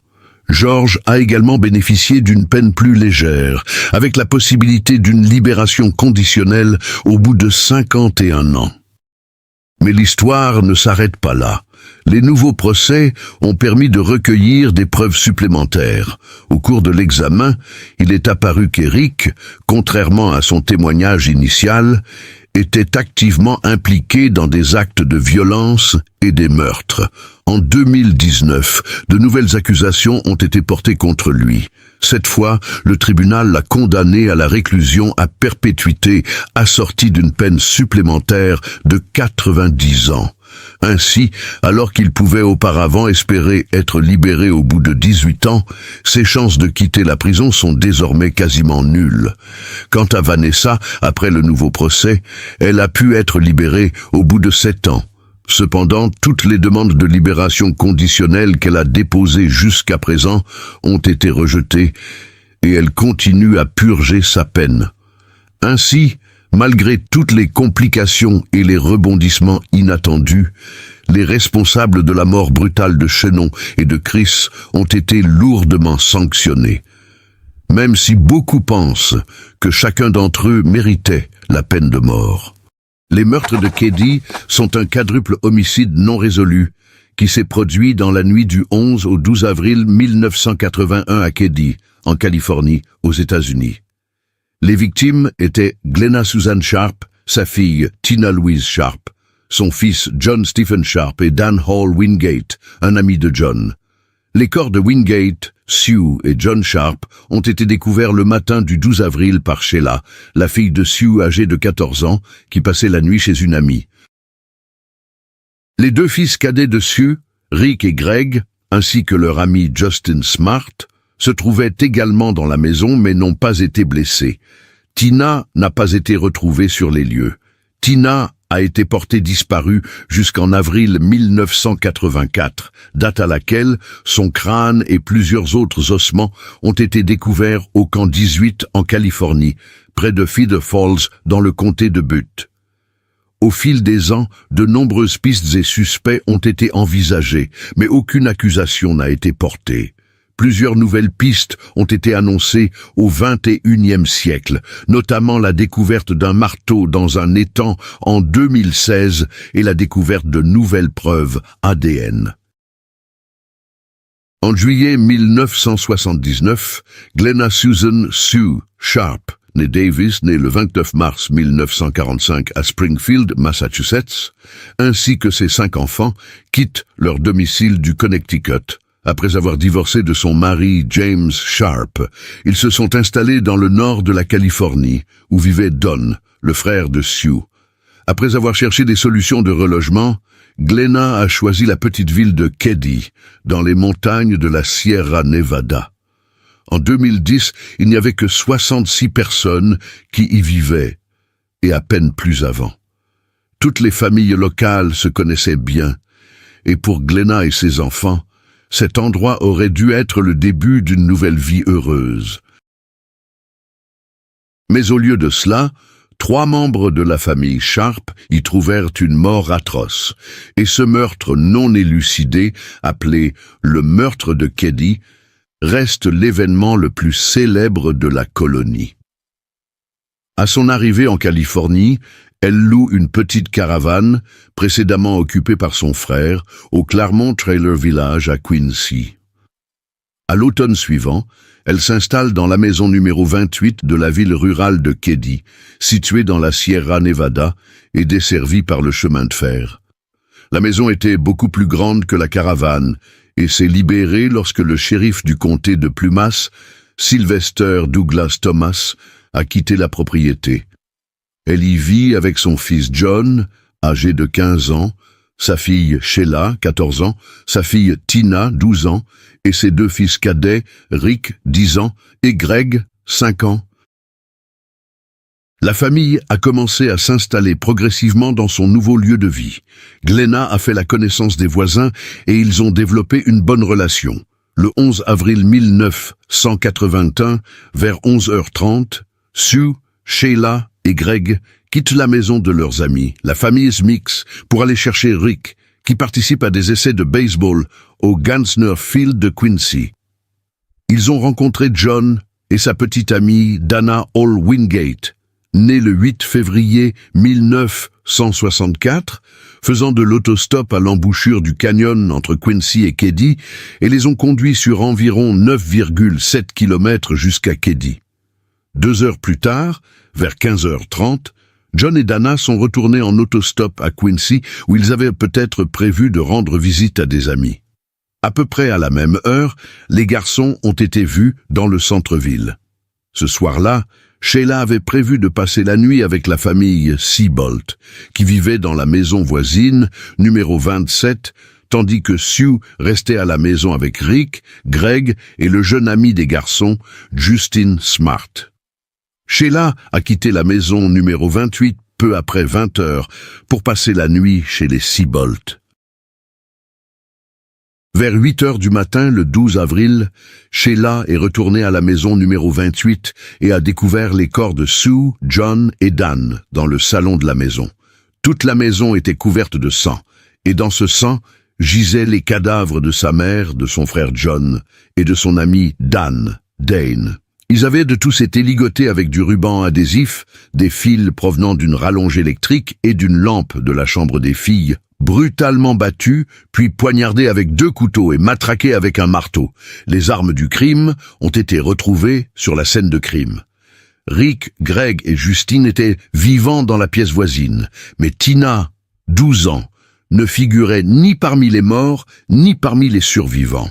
George a également bénéficié d'une peine plus légère, avec la possibilité d'une libération conditionnelle au bout de 51 ans. Mais l'histoire ne s'arrête pas là. Les nouveaux procès ont permis de recueillir des preuves supplémentaires. Au cours de l'examen, il est apparu qu'Eric, contrairement à son témoignage initial, était activement impliqué dans des actes de violence et des meurtres. En 2019, de nouvelles accusations ont été portées contre lui. Cette fois, le tribunal l'a condamné à la réclusion à perpétuité, assortie d'une peine supplémentaire de 90 ans. Ainsi, alors qu'il pouvait auparavant espérer être libéré au bout de 18 ans, ses chances de quitter la prison sont désormais quasiment nulles. Quant à Vanessa, après le nouveau procès, elle a pu être libérée au bout de 7 ans. Cependant, toutes les demandes de libération conditionnelle qu'elle a déposées jusqu'à présent ont été rejetées et elle continue à purger sa peine. Ainsi, malgré toutes les complications et les rebondissements inattendus, les responsables de la mort brutale de Shannon et de Chris ont été lourdement sanctionnés. Même si beaucoup pensent que chacun d'entre eux méritait la peine de mort. Les meurtres de Keddie sont un quadruple homicide non résolu qui s'est produit dans la nuit du 11 au 12 avril 1981 à Keddie, en Californie, aux États-Unis. Les victimes étaient Glenna Susan Sharp, sa fille Tina Louise Sharp, son fils John Stephen Sharp et Dan Hall Wingate, un ami de John. Les corps de Wingate, Sue et John Sharp ont été découverts le matin du 12 avril par Sheila, la fille de Sue âgée de 14 ans, qui passait la nuit chez une amie. Les 2 fils cadets de Sue, Rick et Greg, ainsi que leur ami Justin Smart, se trouvaient également dans la maison mais n'ont pas été blessés. Tina n'a pas été retrouvée sur les lieux. Tina a été portée disparue jusqu'en avril 1984, date à laquelle son crâne et plusieurs autres ossements ont été découverts au camp 18 en Californie, près de Cedar Falls dans le comté de Butte. Au fil des ans, de nombreuses pistes et suspects ont été envisagés, mais aucune accusation n'a été portée. Plusieurs nouvelles pistes ont été annoncées au XXIe siècle, notamment la découverte d'un marteau dans un étang en 2016 et la découverte de nouvelles preuves ADN. En juillet 1979, Glenna Susan Sue Sharp, née Davis, née le 29 mars 1945 à Springfield, Massachusetts, ainsi que ses 5 enfants, quittent leur domicile du Connecticut. Après avoir divorcé de son mari James Sharp, ils se sont installés dans le nord de la Californie, où vivait Don, le frère de Sue. Après avoir cherché des solutions de relogement, Glenna a choisi la petite ville de Keddie, dans les montagnes de la Sierra Nevada. En 2010, il n'y avait que 66 personnes qui y vivaient, et à peine plus avant. Toutes les familles locales se connaissaient bien, et pour Glenna et ses enfants, cet endroit aurait dû être le début d'une nouvelle vie heureuse. Mais au lieu de cela, 3 membres de la famille Sharp y trouvèrent une mort atroce, et ce meurtre non élucidé, appelé le meurtre de Keddie, reste l'événement le plus célèbre de la colonie. À son arrivée en Californie, Elle loue une petite caravane, précédemment occupée par son frère, au Claremont Trailer Village à Quincy. À l'automne suivant, elle s'installe dans la maison numéro 28 de la ville rurale de Keddie, située dans la Sierra Nevada et desservie par le chemin de fer. La maison était beaucoup plus grande que la caravane et s'est libérée lorsque le shérif du comté de Plumas, Sylvester Douglas Thomas, a quitté la propriété. Elle y vit avec son fils John, âgé de 15 ans, sa fille Sheila, 14 ans, sa fille Tina, 12 ans, et ses deux fils cadets, Rick, 10 ans, et Greg, 5 ans. La famille a commencé à s'installer progressivement dans son nouveau lieu de vie. Glenna a fait la connaissance des voisins et ils ont développé une bonne relation. Le 11 avril 1981, vers 11h30, Sue, Sheila et Greg quittent la maison de leurs amis, la famille Smix, pour aller chercher Rick, qui participe à des essais de baseball au Gansner Field de Quincy. Ils ont rencontré John et sa petite amie Dana Hall Wingate, née le 8 février 1964, faisant de l'autostop à l'embouchure du canyon entre Quincy et Keddie, et les ont conduits sur environ 9,7 km jusqu'à Keddie. 2 heures plus tard, vers 15h30, John et Dana sont retournés en autostop à Quincy, où ils avaient peut-être prévu de rendre visite à des amis. À peu près à la même heure, les garçons ont été vus dans le centre-ville. Ce soir-là, Sheila avait prévu de passer la nuit avec la famille Seabolt, qui vivait dans la maison voisine, numéro 27, tandis que Sue restait à la maison avec Rick, Greg et le jeune ami des garçons, Justin Smart. Sheila a quitté la maison numéro 28 peu après 20 heures pour passer la nuit chez les Seabolt. Vers 8 heures du matin, le 12 avril, Sheila est retournée à la maison numéro 28 et a découvert les corps de Sue, John et Dan dans le salon de la maison. Toute la maison était couverte de sang, et dans ce sang gisaient les cadavres de sa mère, de son frère John et de son ami Dane. Ils avaient de tous été ligotés avec du ruban adhésif, des fils provenant d'une rallonge électrique et d'une lampe de la chambre des filles, brutalement battus, puis poignardés avec 2 couteaux et matraqués avec un marteau. Les armes du crime ont été retrouvées sur la scène de crime. Rick, Greg et Justine étaient vivants dans la pièce voisine, mais Tina, 12 ans, ne figurait ni parmi les morts, ni parmi les survivants.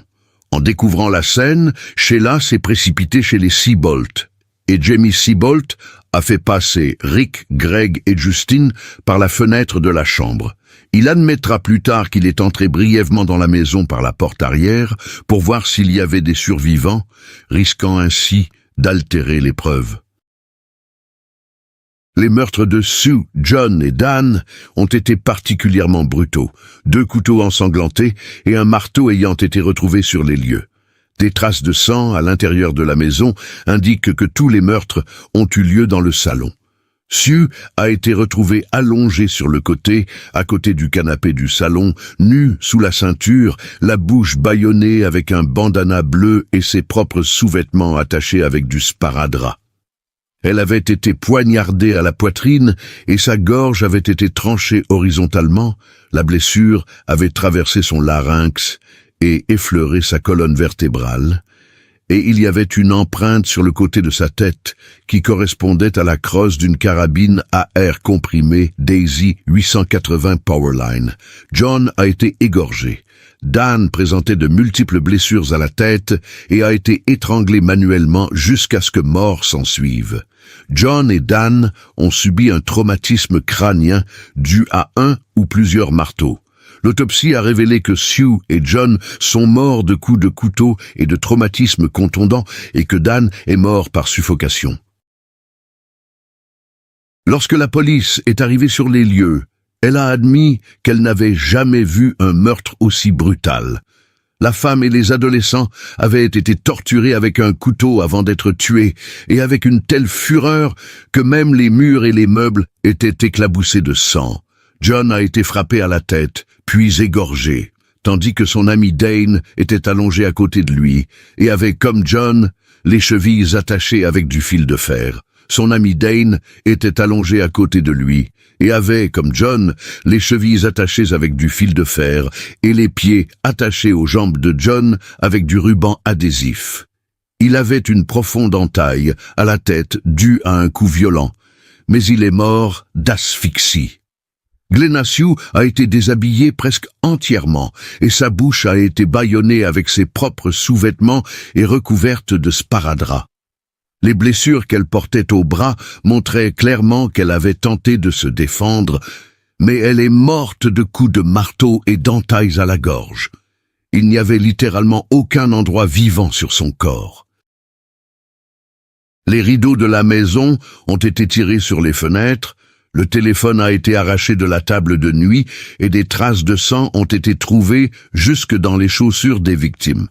En découvrant la scène, Sheila s'est précipitée chez les Seabolt, et Jamie Seabolt a fait passer Rick, Greg et Justine par la fenêtre de la chambre. Il admettra plus tard qu'il est entré brièvement dans la maison par la porte arrière pour voir s'il y avait des survivants, risquant ainsi d'altérer les preuves. Les meurtres de Sue, John et Dan ont été particulièrement brutaux, 2 couteaux ensanglantés et un marteau ayant été retrouvés sur les lieux. Des traces de sang à l'intérieur de la maison indiquent que tous les meurtres ont eu lieu dans le salon. Sue a été retrouvée allongée sur le côté, à côté du canapé du salon, nue sous la ceinture, la bouche bâillonnée avec un bandana bleu et ses propres sous-vêtements attachés avec du sparadrap. Elle avait été poignardée à la poitrine et sa gorge avait été tranchée horizontalement, la blessure avait traversé son larynx et effleuré sa colonne vertébrale, et il y avait une empreinte sur le côté de sa tête qui correspondait à la crosse d'une carabine à air comprimé Daisy 880 Powerline. John a été égorgé. Dan présentait de multiples blessures à la tête et a été étranglé manuellement jusqu'à ce que mort s'ensuive. John et Dan ont subi un traumatisme crânien dû à un ou plusieurs marteaux. L'autopsie a révélé que Sue et John sont morts de coups de couteau et de traumatismes contondants et que Dan est mort par suffocation. Lorsque la police est arrivée sur les lieux, elle a admis qu'elle n'avait jamais vu un meurtre aussi brutal. La femme et les adolescents avaient été torturés avec un couteau avant d'être tués, et avec une telle fureur que même les murs et les meubles étaient éclaboussés de sang. John a été frappé à la tête, puis égorgé, tandis que son ami Dane était allongé à côté de lui, et avait, comme John, les chevilles attachées avec du fil de fer. Son ami Dane était allongé à côté de lui et avait, comme John, les chevilles attachées avec du fil de fer et les pieds attachés aux jambes de John avec du ruban adhésif. Il avait une profonde entaille à la tête due à un coup violent, mais il est mort d'asphyxie. Glenasiu a été déshabillé presque entièrement et sa bouche a été bâillonnée avec ses propres sous-vêtements et recouverte de sparadrap. Les blessures qu'elle portait au bras montraient clairement qu'elle avait tenté de se défendre, mais elle est morte de coups de marteau et d'entailles à la gorge. Il n'y avait littéralement aucun endroit vivant sur son corps. Les rideaux de la maison ont été tirés sur les fenêtres, le téléphone a été arraché de la table de nuit et des traces de sang ont été trouvées jusque dans les chaussures des victimes.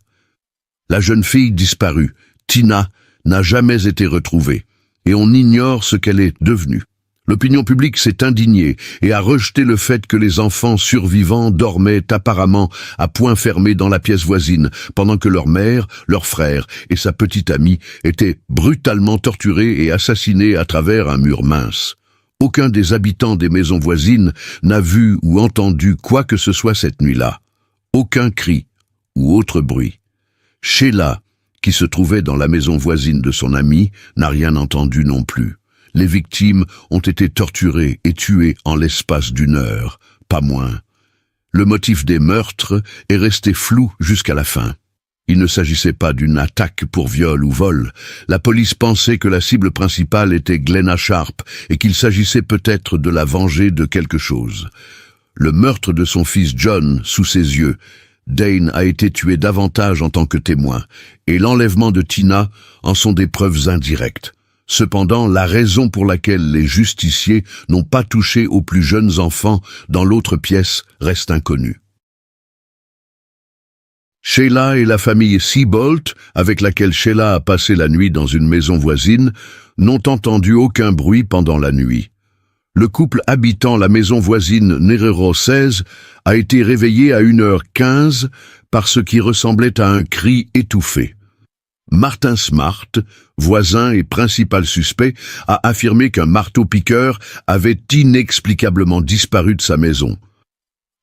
La jeune fille disparue, Tina, n'a jamais été retrouvée et on ignore ce qu'elle est devenue. L'opinion publique s'est indignée et a rejeté le fait que les enfants survivants dormaient apparemment à poing fermé dans la pièce voisine, pendant que leur mère, leur frère et sa petite amie étaient brutalement torturés et assassinés à travers un mur mince. Aucun des habitants des maisons voisines n'a vu ou entendu quoi que ce soit cette nuit-là. Aucun cri ou autre bruit. Sheila, qui se trouvait dans la maison voisine de son ami, n'a rien entendu non plus. Les victimes ont été torturées et tuées en l'espace d'1 heure, pas moins. Le motif des meurtres est resté flou jusqu'à la fin. Il ne s'agissait pas d'une attaque pour viol ou vol. La police pensait que la cible principale était Glenna Sharp et qu'il s'agissait peut-être de la venger de quelque chose. Le meurtre de son fils John sous ses yeux, Dane a été tué davantage en tant que témoin, et l'enlèvement de Tina en sont des preuves indirectes. Cependant, la raison pour laquelle les justiciers n'ont pas touché aux plus jeunes enfants dans l'autre pièce reste inconnue. Sheila et la famille Seabolt, avec laquelle Sheila a passé la nuit dans une maison voisine, n'ont entendu aucun bruit pendant la nuit. Le couple habitant la maison voisine Nerero 16 a été réveillé à 1h15 par ce qui ressemblait à un cri étouffé. Martin Smart, voisin et principal suspect, a affirmé qu'un marteau-piqueur avait inexplicablement disparu de sa maison.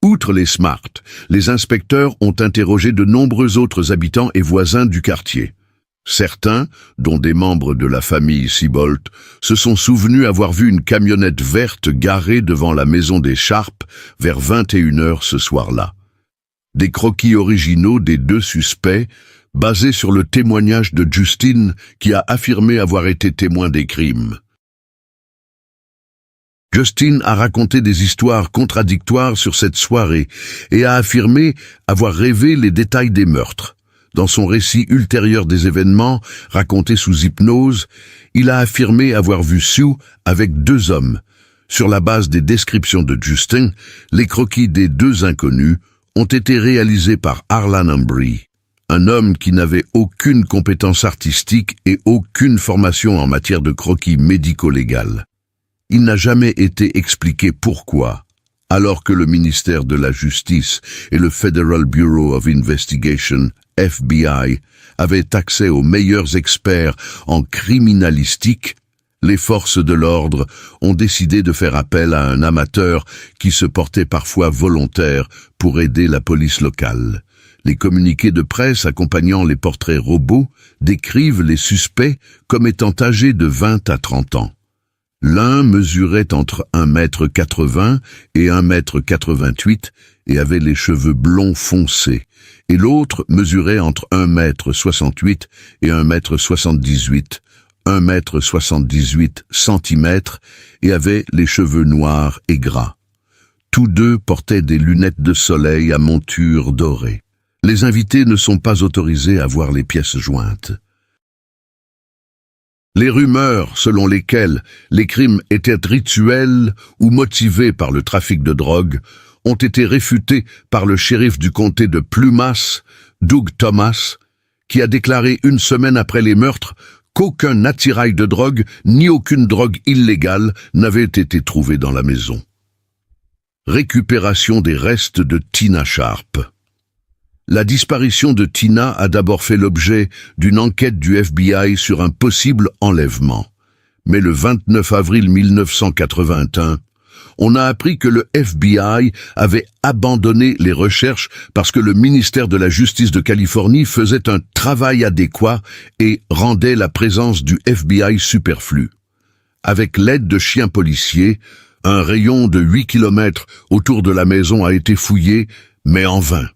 Outre les Smart, les inspecteurs ont interrogé de nombreux autres habitants et voisins du quartier. Certains, dont des membres de la famille Seabolt, se sont souvenus avoir vu une camionnette verte garée devant la maison des Sharp vers 21h ce soir-là. Des croquis originaux des 2 suspects, basés sur le témoignage de Justin, qui a affirmé avoir été témoin des crimes. Justin a raconté des histoires contradictoires sur cette soirée et a affirmé avoir rêvé les détails des meurtres. Dans son récit ultérieur des événements, raconté sous hypnose, il a affirmé avoir vu Sue avec 2 hommes. Sur la base des descriptions de Justin, les croquis des 2 inconnus ont été réalisés par Harlan Humphrey, un homme qui n'avait aucune compétence artistique et aucune formation en matière de croquis médico-légal. Il n'a jamais été expliqué pourquoi, alors que le ministère de la Justice et le Federal Bureau of Investigation, FBI, avaient accès aux meilleurs experts en criminalistique, les forces de l'ordre ont décidé de faire appel à un amateur qui se portait parfois volontaire pour aider la police locale. Les communiqués de presse accompagnant les portraits robots décrivent les suspects comme étant âgés de 20 à 30 ans. L'un mesurait entre 1,80 m et 1,88 m et avait les cheveux blonds foncés, et l'autre mesurait entre 1,68 m et 1,78 m, 1,78 cm et avait les cheveux noirs et gras. Tous 2 portaient des lunettes de soleil à monture dorée. Les invités ne sont pas autorisés à voir les pièces jointes. Les rumeurs selon lesquelles les crimes étaient rituels ou motivés par le trafic de drogue ont été réfutées par le shérif du comté de Plumas, Doug Thomas, qui a déclaré 1 semaine après les meurtres qu'aucun attirail de drogue ni aucune drogue illégale n'avait été trouvé dans la maison. Récupération des restes de Tina Sharp. La disparition de Tina a d'abord fait l'objet d'une enquête du FBI sur un possible enlèvement. Mais le 29 avril 1981, on a appris que le FBI avait abandonné les recherches parce que le ministère de la Justice de Californie faisait un travail adéquat et rendait la présence du FBI superflue. Avec l'aide de chiens policiers, un rayon de 8 km autour de la maison a été fouillé, mais en vain.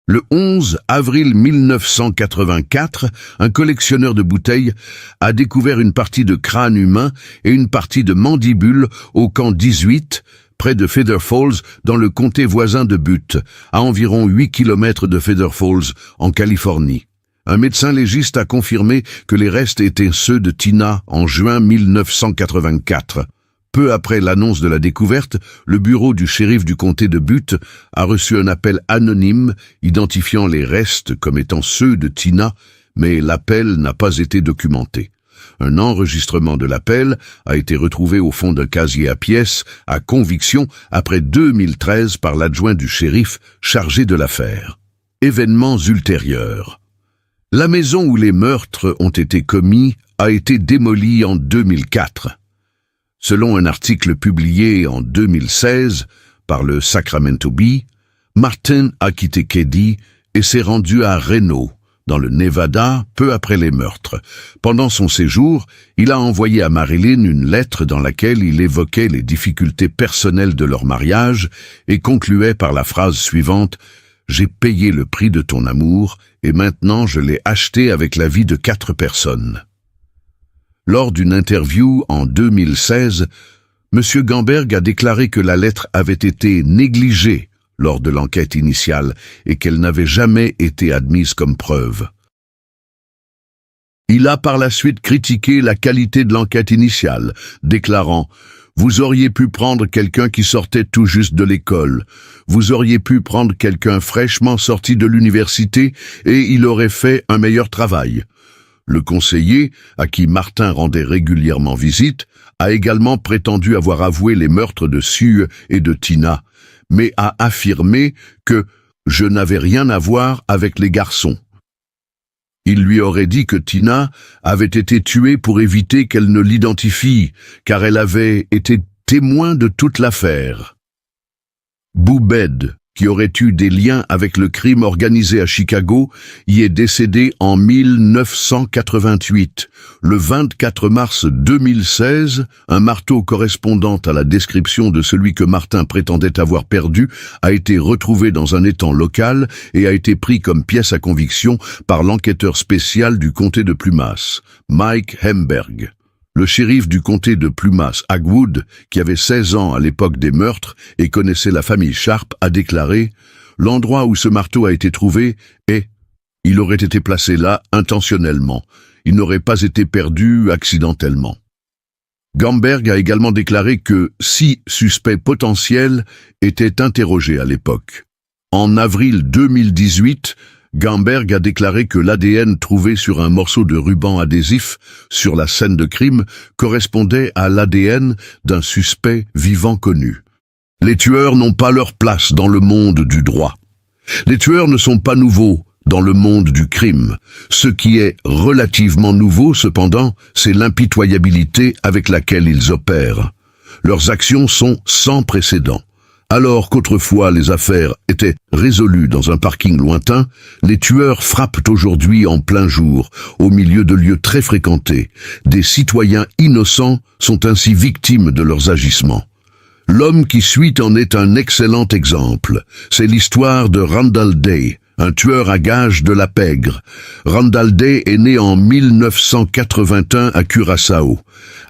Le 11 avril 1984, un collectionneur de bouteilles a découvert une partie de crâne humain et une partie de mandibule au camp 18, près de Feather Falls, dans le comté voisin de Butte, à environ 8 km de Feather Falls, en Californie. Un médecin légiste a confirmé que les restes étaient ceux de Tina en juin 1984. Peu après l'annonce de la découverte, le bureau du shérif du comté de Butte a reçu un appel anonyme identifiant les restes comme étant ceux de Tina, mais l'appel n'a pas été documenté. Un enregistrement de l'appel a été retrouvé au fond d'un casier à pièces à conviction après 2013 par l'adjoint du shérif chargé de l'affaire. Événements ultérieurs. La maison où les meurtres ont été commis a été démolie en 2004. Selon un article publié en 2016 par le Sacramento Bee, Martin a quitté Keddie et s'est rendu à Reno, dans le Nevada, peu après les meurtres. Pendant son séjour, il a envoyé à Marilyn une lettre dans laquelle il évoquait les difficultés personnelles de leur mariage et concluait par la phrase suivante « J'ai payé le prix de ton amour et maintenant je l'ai acheté avec la vie de 4 personnes. » Lors d'une interview en 2016, M. Gamberg a déclaré que la lettre avait été négligée lors de l'enquête initiale et qu'elle n'avait jamais été admise comme preuve. Il a par la suite critiqué la qualité de l'enquête initiale, déclarant « Vous auriez pu prendre quelqu'un qui sortait tout juste de l'école. Vous auriez pu prendre quelqu'un fraîchement sorti de l'université et il aurait fait un meilleur travail. » Le conseiller, à qui Martin rendait régulièrement visite, a également prétendu avoir avoué les meurtres de Sue et de Tina, mais a affirmé que « je n'avais rien à voir avec les garçons ». Il lui aurait dit que Tina avait été tuée pour éviter qu'elle ne l'identifie, car elle avait été témoin de toute l'affaire. Boubed, qui aurait eu des liens avec le crime organisé à Chicago, y est décédé en 1988. Le 24 mars 2016, un marteau correspondant à la description de celui que Martin prétendait avoir perdu a été retrouvé dans un étang local et a été pris comme pièce à conviction par l'enquêteur spécial du comté de Plumas, Mike Hemberg. Le shérif du comté de Plumas, Hagwood, qui avait 16 ans à l'époque des meurtres et connaissait la famille Sharp, a déclaré « L'endroit où ce marteau a été trouvé est... Il aurait été placé là intentionnellement. Il n'aurait pas été perdu accidentellement. » Gamberg a également déclaré que 6 suspects potentiels étaient interrogés à l'époque. En avril 2018, Gamberg a déclaré que l'ADN trouvé sur un morceau de ruban adhésif sur la scène de crime correspondait à l'ADN d'un suspect vivant connu. Les tueurs n'ont pas leur place dans le monde du droit. Les tueurs ne sont pas nouveaux dans le monde du crime. Ce qui est relativement nouveau, cependant, c'est l'impitoyabilité avec laquelle ils opèrent. Leurs actions sont sans précédent. Alors qu'autrefois les affaires étaient résolues dans un parking lointain, les tueurs frappent aujourd'hui en plein jour, au milieu de lieux très fréquentés. Des citoyens innocents sont ainsi victimes de leurs agissements. L'homme qui suit en est un excellent exemple. C'est l'histoire de Randall Day, un tueur à gages de la pègre. Randall Day est né en 1981 à Curaçao.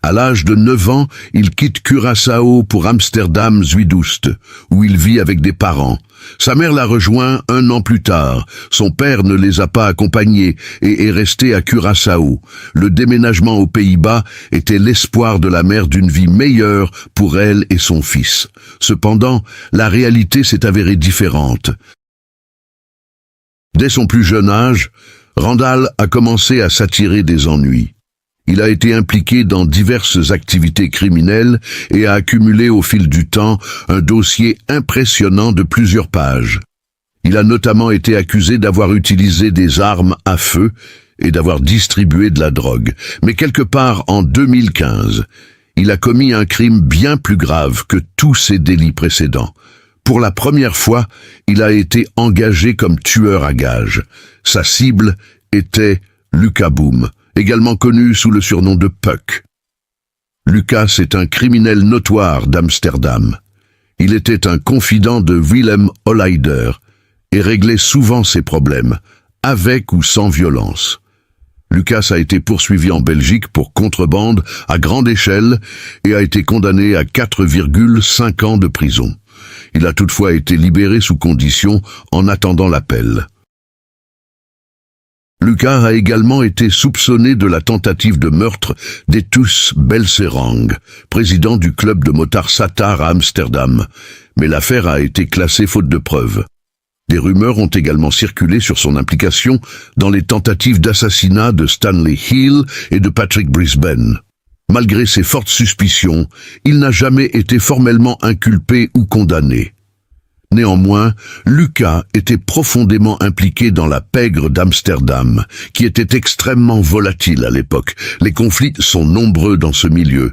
À l'âge de 9 ans, il quitte Curaçao pour Amsterdam Zuidoost, où il vit avec des parents. Sa mère l'a rejoint 1 an plus tard. Son père ne les a pas accompagnés et est resté à Curaçao. Le déménagement aux Pays-Bas était l'espoir de la mère d'une vie meilleure pour elle et son fils. Cependant, la réalité s'est avérée différente. Dès son plus jeune âge, Randall a commencé à s'attirer des ennuis. Il a été impliqué dans diverses activités criminelles et a accumulé au fil du temps un dossier impressionnant de plusieurs pages. Il a notamment été accusé d'avoir utilisé des armes à feu et d'avoir distribué de la drogue. Mais quelque part en 2015, il a commis un crime bien plus grave que tous ses délits précédents. Pour la première fois, il a été engagé comme tueur à gages. Sa cible était Lucas Boom, également connu sous le surnom de Puck. Lucas est un criminel notoire d'Amsterdam. Il était un confident de Willem Holleyder et réglait souvent ses problèmes, avec ou sans violence. Lucas a été poursuivi en Belgique pour contrebande à grande échelle et a été condamné à 4,5 ans de prison. Il a toutefois été libéré sous condition en attendant l'appel. Lucas a également été soupçonné de la tentative de meurtre d'Etus Belserang, président du club de motards Satar à Amsterdam, mais l'affaire a été classée faute de preuves. Des rumeurs ont également circulé sur son implication dans les tentatives d'assassinat de Stanley Hill et de Patrick Brisbane. Malgré ses fortes suspicions, il n'a jamais été formellement inculpé ou condamné. Néanmoins, Lucas était profondément impliqué dans la pègre d'Amsterdam, qui était extrêmement volatile à l'époque. Les conflits sont nombreux dans ce milieu.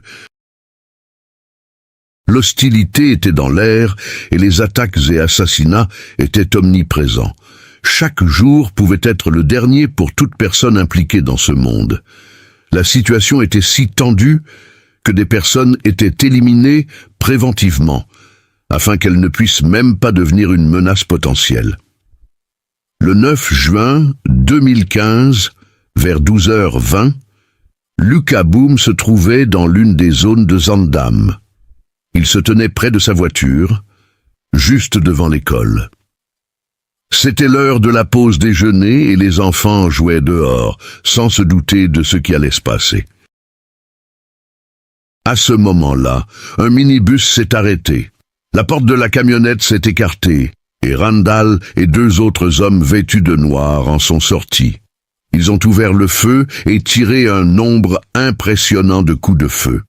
L'hostilité était dans l'air et les attaques et assassinats étaient omniprésents. Chaque jour pouvait être le dernier pour toute personne impliquée dans ce monde. La situation était si tendue que des personnes étaient éliminées préventivement, afin qu'elles ne puissent même pas devenir une menace potentielle. Le 9 juin 2015, vers 12h20, Lucas Boom se trouvait dans l'une des zones de Zaandam. Il se tenait près de sa voiture, juste devant l'école. C'était l'heure de la pause déjeuner et les enfants jouaient dehors, sans se douter de ce qui allait se passer. À ce moment-là, un minibus s'est arrêté. La porte de la camionnette s'est écartée, et Randall et 2 autres hommes vêtus de noir en sont sortis. Ils ont ouvert le feu et tiré un nombre impressionnant de coups de feu.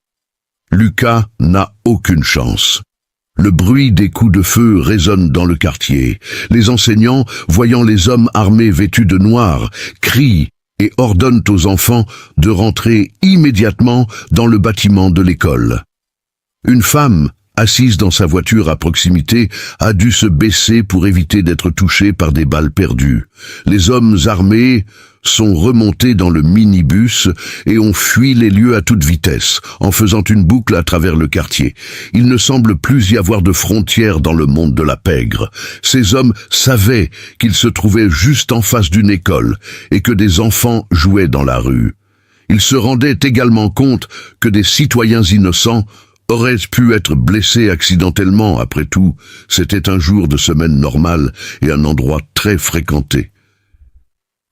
Lucas n'a aucune chance. Le bruit des coups de feu résonne dans le quartier. Les enseignants, voyant les hommes armés vêtus de noir, crient et ordonnent aux enfants de rentrer immédiatement dans le bâtiment de l'école. Une femme, assise dans sa voiture à proximité, a dû se baisser pour éviter d'être touchée par des balles perdues. Les hommes armés sont remontés dans le minibus et ont fui les lieux à toute vitesse, en faisant une boucle à travers le quartier. Il ne semble plus y avoir de frontières dans le monde de la pègre. Ces hommes savaient qu'ils se trouvaient juste en face d'une école et que des enfants jouaient dans la rue. Ils se rendaient également compte que des citoyens innocents auraient pu être blessés accidentellement. Après tout, c'était un jour de semaine normal et un endroit très fréquenté.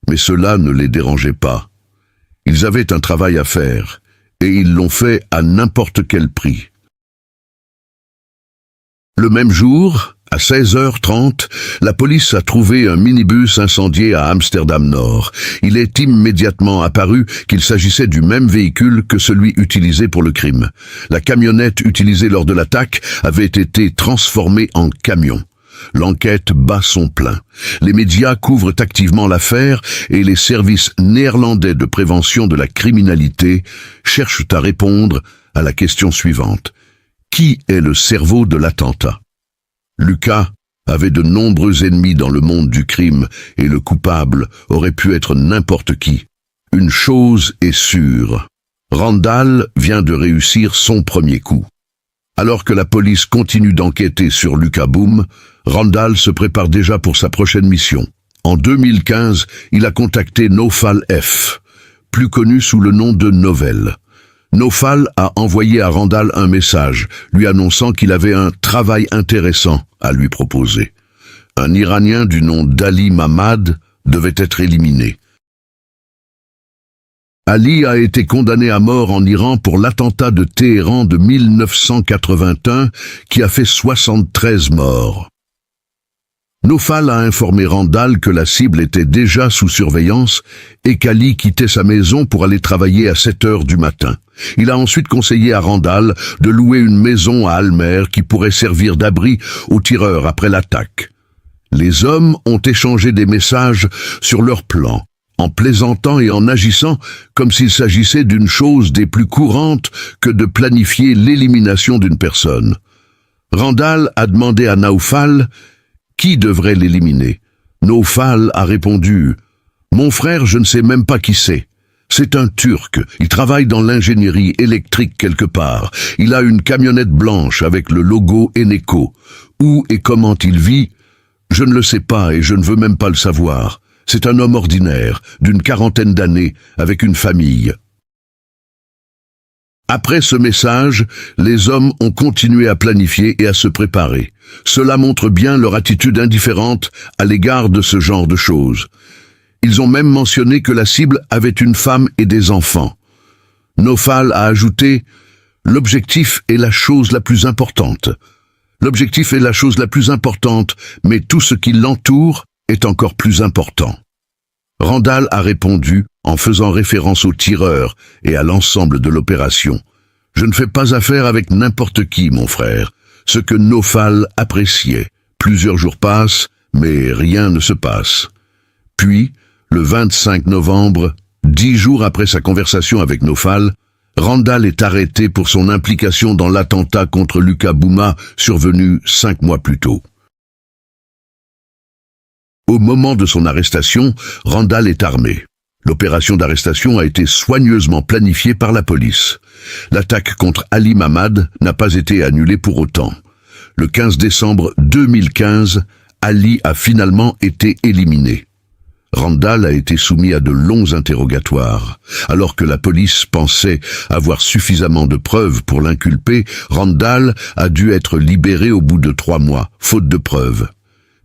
Mais cela ne les dérangeait pas. Ils avaient un travail à faire, et ils l'ont fait à n'importe quel prix. Le même jour, à 16h30, la police a trouvé un minibus incendié à Amsterdam-Nord. Il est immédiatement apparu qu'il s'agissait du même véhicule que celui utilisé pour le crime. La camionnette utilisée lors de l'attaque avait été transformée en camion. L'enquête bat son plein. Les médias couvrent activement l'affaire et les services néerlandais de prévention de la criminalité cherchent à répondre à la question suivante. Qui est le cerveau de l'attentat? Lucas avait de nombreux ennemis dans le monde du crime et le coupable aurait pu être n'importe qui. Une chose est sûre, Randall vient de réussir son premier coup. Alors que la police continue d'enquêter sur Lucas Boom, Randall se prépare déjà pour sa prochaine mission. En 2015, il a contacté Nofal F, plus connu sous le nom de Novel. Nofal a envoyé à Randall un message, lui annonçant qu'il avait un travail intéressant à lui proposer. Un Iranien du nom d'Ali Mamad devait être éliminé. Ali a été condamné à mort en Iran pour l'attentat de Téhéran de 1981 qui a fait 73 morts. Nofal a informé Randall que la cible était déjà sous surveillance et qu'Ali quittait sa maison pour aller travailler à 7 heures du matin. Il a ensuite conseillé à Randall de louer une maison à Almer qui pourrait servir d'abri aux tireurs après l'attaque. Les hommes ont échangé des messages sur leur plan, en plaisantant et en agissant comme s'il s'agissait d'une chose des plus courantes que de planifier l'élimination d'une personne. Randall a demandé à Naufal qui devrait l'éliminer. Naufal a répondu « Mon frère, je ne sais même pas qui c'est. C'est un Turc, il travaille dans l'ingénierie électrique quelque part. Il a une camionnette blanche avec le logo Eneco. Où et comment il vit? Je ne le sais pas et je ne veux même pas le savoir. C'est un homme ordinaire, d'une 40aine d'années, avec une famille. » Après ce message, les hommes ont continué à planifier et à se préparer. Cela montre bien leur attitude indifférente à l'égard de ce genre de choses. Ils ont même mentionné que la cible avait une femme et des enfants. Naufal a ajouté « L'objectif est la chose la plus importante. L'objectif est la chose la plus importante, mais tout ce qui l'entoure est encore plus important. » Randall a répondu en faisant référence aux tireurs et à l'ensemble de l'opération. « Je ne fais pas affaire avec n'importe qui, mon frère. » Ce que Naufal appréciait. Plusieurs jours passent, mais rien ne se passe. Puis, le 25 novembre, 10 jours après sa conversation avec Naufal, Randall est arrêté pour son implication dans l'attentat contre Luka Bouma survenu 5 mois plus tôt. Au moment de son arrestation, Randall est armé. L'opération d'arrestation a été soigneusement planifiée par la police. L'attaque contre Ali Mamad n'a pas été annulée pour autant. Le 15 décembre 2015, Ali a finalement été éliminé. Randall a été soumis à de longs interrogatoires. Alors que la police pensait avoir suffisamment de preuves pour l'inculper, Randall a dû être libéré au bout de 3 mois, faute de preuves.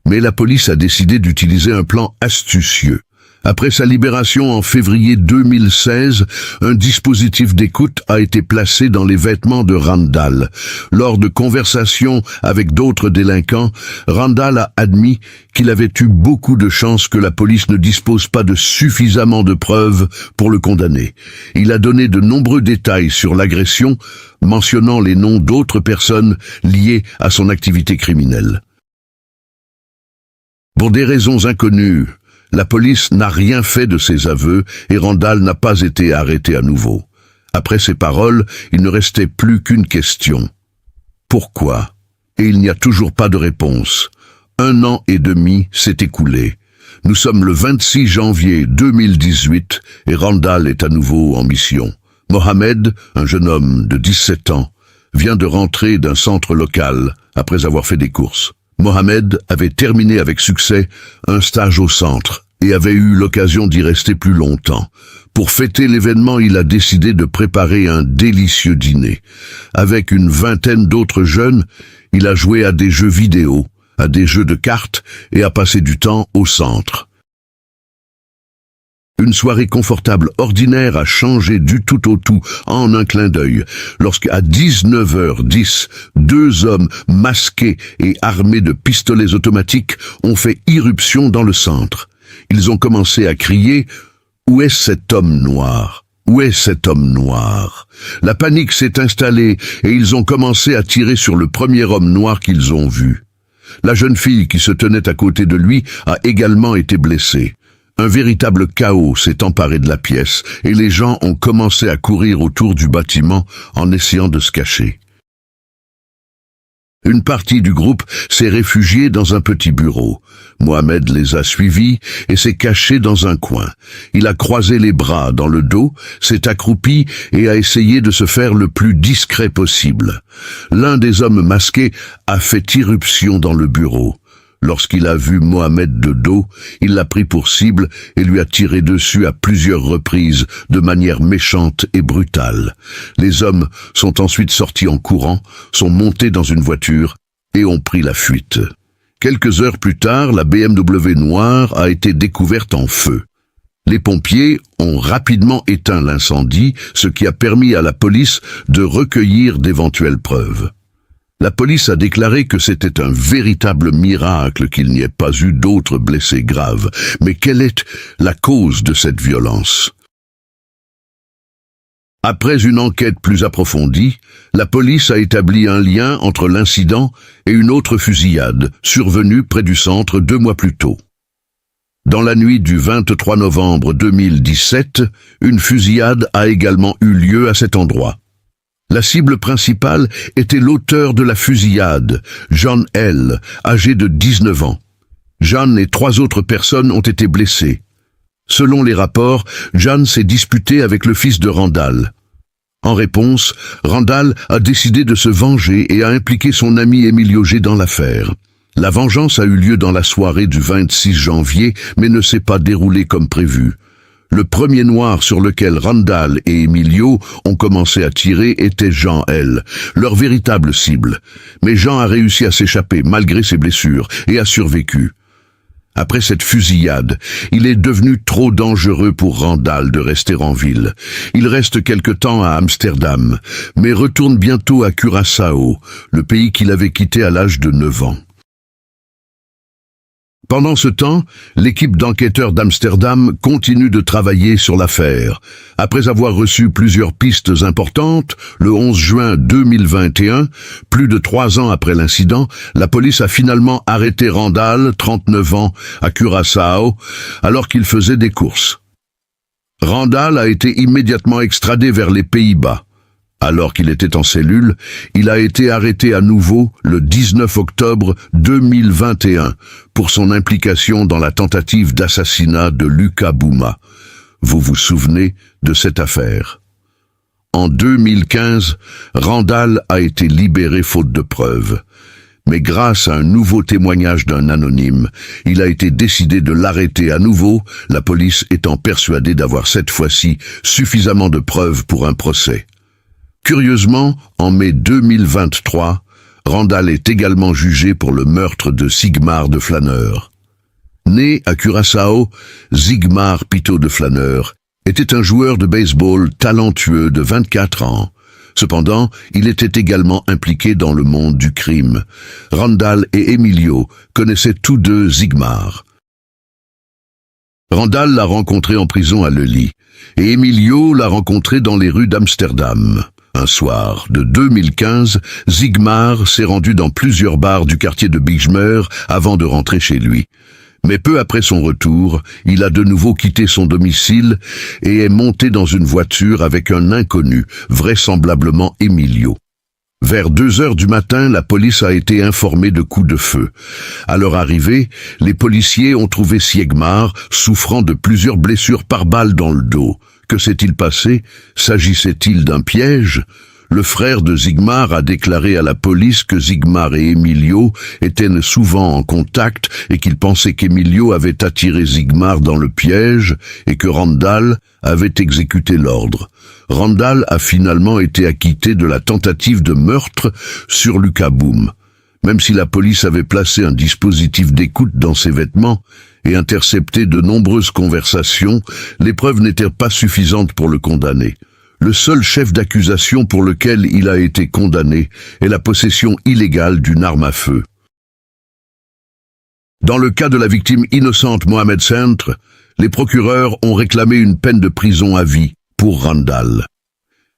Mais la police a décidé d'utiliser un plan astucieux. Après sa libération en février 2016, un dispositif d'écoute a été placé dans les vêtements de Randall. Lors de conversations avec d'autres délinquants, Randall a admis qu'il avait eu beaucoup de chance que la police ne dispose pas de suffisamment de preuves pour le condamner. Il a donné de nombreux détails sur l'agression, mentionnant les noms d'autres personnes liées à son activité criminelle. Pour des raisons inconnues, la police n'a rien fait de ses aveux et Randall n'a pas été arrêté à nouveau. Après ces paroles, il ne restait plus qu'une question. Pourquoi? Et il n'y a toujours pas de réponse. 1 an et demi s'est écoulé. Nous sommes le 26 janvier 2018 et Randall est à nouveau en mission. Mohamed, un jeune homme de 17 ans, vient de rentrer d'un centre local après avoir fait des courses. Mohamed avait terminé avec succès un stage au centre et avait eu l'occasion d'y rester plus longtemps. Pour fêter l'événement, il a décidé de préparer un délicieux dîner. Avec une 20aine d'autres jeunes, il a joué à des jeux vidéo, à des jeux de cartes et a passé du temps au centre. Une soirée confortable ordinaire a changé du tout au tout en un clin d'œil, lorsqu'à 19h10, 2 hommes masqués et armés de pistolets automatiques ont fait irruption dans le centre. Ils ont commencé à crier « Où est cet homme noir ? Où est cet homme noir ?» La panique s'est installée et ils ont commencé à tirer sur le premier homme noir qu'ils ont vu. La jeune fille qui se tenait à côté de lui a également été blessée. Un véritable chaos s'est emparé de la pièce et les gens ont commencé à courir autour du bâtiment en essayant de se cacher. Une partie du groupe s'est réfugiée dans un petit bureau. Mohamed les a suivis et s'est caché dans un coin. Il a croisé les bras dans le dos, s'est accroupi et a essayé de se faire le plus discret possible. L'un des hommes masqués a fait irruption dans le bureau. Lorsqu'il a vu Mohamed de dos, il l'a pris pour cible et lui a tiré dessus à plusieurs reprises de manière méchante et brutale. Les hommes sont ensuite sortis en courant, sont montés dans une voiture et ont pris la fuite. Quelques heures plus tard, la BMW noire a été découverte en feu. Les pompiers ont rapidement éteint l'incendie, ce qui a permis à la police de recueillir d'éventuelles preuves. La police a déclaré que c'était un véritable miracle qu'il n'y ait pas eu d'autres blessés graves. Mais quelle est la cause de cette violence? Après une enquête plus approfondie, la police a établi un lien entre l'incident et une autre fusillade survenue près du centre 2 mois plus tôt. Dans la nuit du 23 novembre 2017, une fusillade a également eu lieu à cet endroit. La cible principale était l'auteur de la fusillade, John L., âgé de 19 ans. John et 3 autres personnes ont été blessées. Selon les rapports, John s'est disputé avec le fils de Randall. En réponse, Randall a décidé de se venger et a impliqué son ami Emilio G. dans l'affaire. La vengeance a eu lieu dans la soirée du 26 janvier, mais ne s'est pas déroulée comme prévu. Le premier noir sur lequel Randall et Emilio ont commencé à tirer était Jean L., leur véritable cible. Mais Jean a réussi à s'échapper malgré ses blessures et a survécu. Après cette fusillade, il est devenu trop dangereux pour Randall de rester en ville. Il reste quelque temps à Amsterdam, mais retourne bientôt à Curaçao, le pays qu'il avait quitté à l'âge de 9 ans. Pendant ce temps, l'équipe d'enquêteurs d'Amsterdam continue de travailler sur l'affaire. Après avoir reçu plusieurs pistes importantes, le 11 juin 2021, plus de 3 ans après l'incident, la police a finalement arrêté Randall, 39 ans, à Curaçao, alors qu'il faisait des courses. Randall a été immédiatement extradé vers les Pays-Bas. Alors qu'il était en cellule, il a été arrêté à nouveau le 19 octobre 2021 pour son implication dans la tentative d'assassinat de Luca Bouma. Vous vous souvenez de cette affaire? En 2015, Randall a été libéré faute de preuves. Mais grâce à un nouveau témoignage d'un anonyme, il a été décidé de l'arrêter à nouveau, la police étant persuadée d'avoir cette fois-ci suffisamment de preuves pour un procès. Curieusement, en mai 2023, Randall est également jugé pour le meurtre de Sigmar de Flaneur. Né à Curaçao, Sigmar Pito de Flaneur était un joueur de baseball talentueux de 24 ans. Cependant, il était également impliqué dans le monde du crime. Randall et Emilio connaissaient tous deux Sigmar. Randall l'a rencontré en prison à Lely, et Emilio l'a rencontré dans les rues d'Amsterdam. Un soir de 2015, Sigmar s'est rendu dans plusieurs bars du quartier de Bijlmer avant de rentrer chez lui. Mais peu après son retour, il a de nouveau quitté son domicile et est monté dans une voiture avec un inconnu, vraisemblablement Emilio. Vers 2 heures du matin, la police a été informée de coups de feu. À leur arrivée, les policiers ont trouvé Sigmar souffrant de plusieurs blessures par balle dans le dos. Que s'est-il passé? S'agissait-il d'un piège? Le frère de Sigmar a déclaré à la police que Sigmar et Emilio étaient souvent en contact et qu'il pensait qu'Emilio avait attiré Sigmar dans le piège et que Randall avait exécuté l'ordre. Randall a finalement été acquitté de la tentative de meurtre sur Luca Bouma. Même si la police avait placé un dispositif d'écoute dans ses vêtements et intercepté de nombreuses conversations, les preuves n'étaient pas suffisantes pour le condamner. Le seul chef d'accusation pour lequel il a été condamné est la possession illégale d'une arme à feu. Dans le cas de la victime innocente Mohamed Centre, les procureurs ont réclamé une peine de prison à vie pour Randall.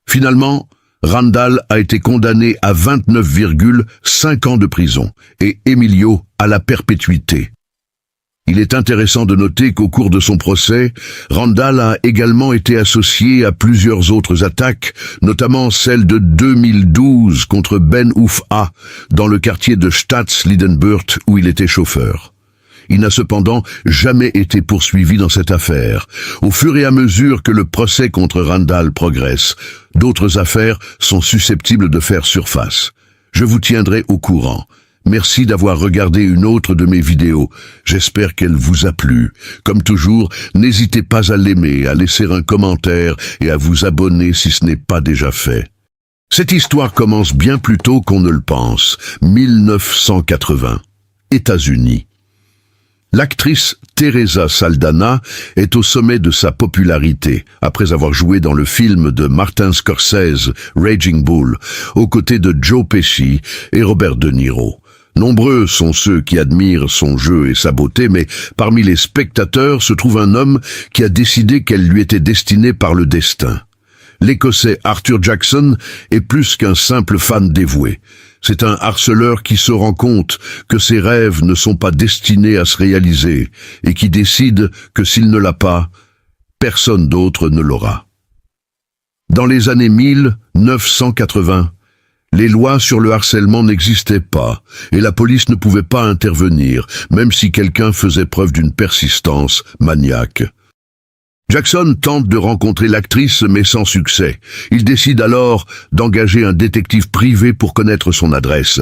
Finalement, Randall a été condamné à 29,5 ans de prison et Emilio à la perpétuité. Il est intéressant de noter qu'au cours de son procès, Randall a également été associé à plusieurs autres attaques, notamment celle de 2012 contre Ben Ouf A, dans le quartier de Stads-Liedenburg où il était chauffeur. Il n'a cependant jamais été poursuivi dans cette affaire. Au fur et à mesure que le procès contre Randall progresse, d'autres affaires sont susceptibles de faire surface. Je vous tiendrai au courant. Merci d'avoir regardé une autre de mes vidéos. J'espère qu'elle vous a plu. Comme toujours, n'hésitez pas à l'aimer, à laisser un commentaire et à vous abonner si ce n'est pas déjà fait. Cette histoire commence bien plus tôt qu'on ne le pense. 1980. États-Unis. L'actrice Teresa Saldana est au sommet de sa popularité, après avoir joué dans le film de Martin Scorsese, Raging Bull, aux côtés de Joe Pesci et Robert De Niro. Nombreux sont ceux qui admirent son jeu et sa beauté, mais parmi les spectateurs se trouve un homme qui a décidé qu'elle lui était destinée par le destin. L'Écossais Arthur Jackson est plus qu'un simple fan dévoué. C'est un harceleur qui se rend compte que ses rêves ne sont pas destinés à se réaliser et qui décide que s'il ne l'a pas, personne d'autre ne l'aura. Dans les années 1980, les lois sur le harcèlement n'existaient pas et la police ne pouvait pas intervenir, même si quelqu'un faisait preuve d'une persistance maniaque. Jackson tente de rencontrer l'actrice, mais sans succès. Il décide alors d'engager un détective privé pour connaître son adresse.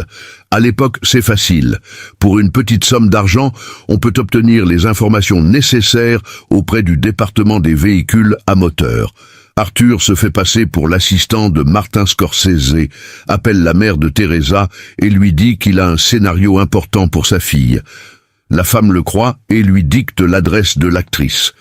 À l'époque, c'est facile. Pour une petite somme d'argent, on peut obtenir les informations nécessaires auprès du département des véhicules à moteur. Arthur se fait passer pour l'assistant de Martin Scorsese, appelle la mère de Teresa et lui dit qu'il a un scénario important pour sa fille. La femme le croit et lui dicte l'adresse de l'actrice.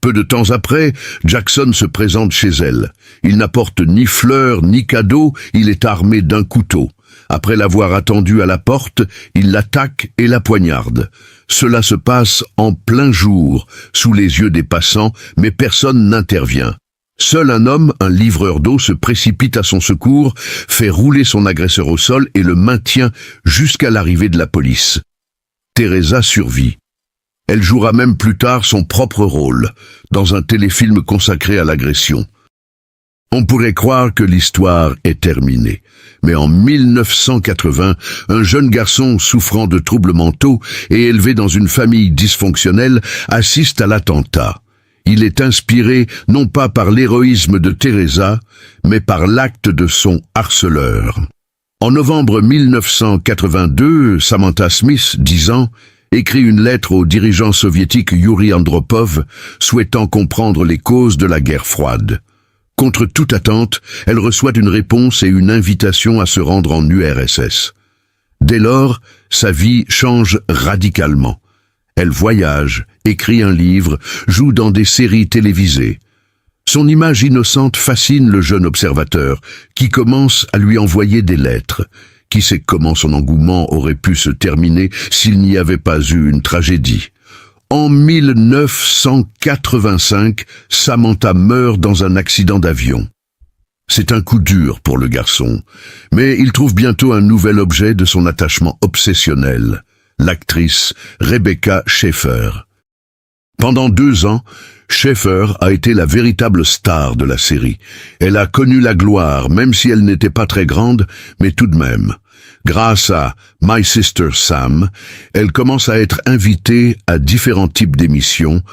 Peu de temps après, Jackson se présente chez elle. Il n'apporte ni fleurs ni cadeaux, il est armé d'un couteau. Après l'avoir attendue à la porte, il l'attaque et la poignarde. Cela se passe en plein jour, sous les yeux des passants, mais personne n'intervient. Seul un homme, un livreur d'eau, se précipite à son secours, fait rouler son agresseur au sol et le maintient jusqu'à l'arrivée de la police. Teresa survit. Elle jouera même plus tard son propre rôle, dans un téléfilm consacré à l'agression. On pourrait croire que l'histoire est terminée, mais en 1980, un jeune garçon souffrant de troubles mentaux et élevé dans une famille dysfonctionnelle assiste à l'attentat. Il est inspiré non pas par l'héroïsme de Teresa, mais par l'acte de son harceleur. En novembre 1982, Samantha Smith, 10 ans, écrit une lettre au dirigeant soviétique Yuri Andropov, souhaitant comprendre les causes de la guerre froide. Contre toute attente, elle reçoit une réponse et une invitation à se rendre en URSS. Dès lors, sa vie change radicalement. Elle voyage, écrit un livre, joue dans des séries télévisées. Son image innocente fascine le jeune observateur, qui commence à lui envoyer des lettres. Qui sait comment son engouement aurait pu se terminer s'il n'y avait pas eu une tragédie. En 1985, Samantha meurt dans un accident d'avion. C'est un coup dur pour le garçon, mais il trouve bientôt un nouvel objet de son attachement obsessionnel, l'actrice Rebecca Schaeffer. Pendant 2 ans, Schaeffer a été la véritable star de la série. Elle a connu la gloire, même si elle n'était pas très grande, mais tout de même. Grâce à My Sister Sam, elle commence à être invitée à différents types d'émissions,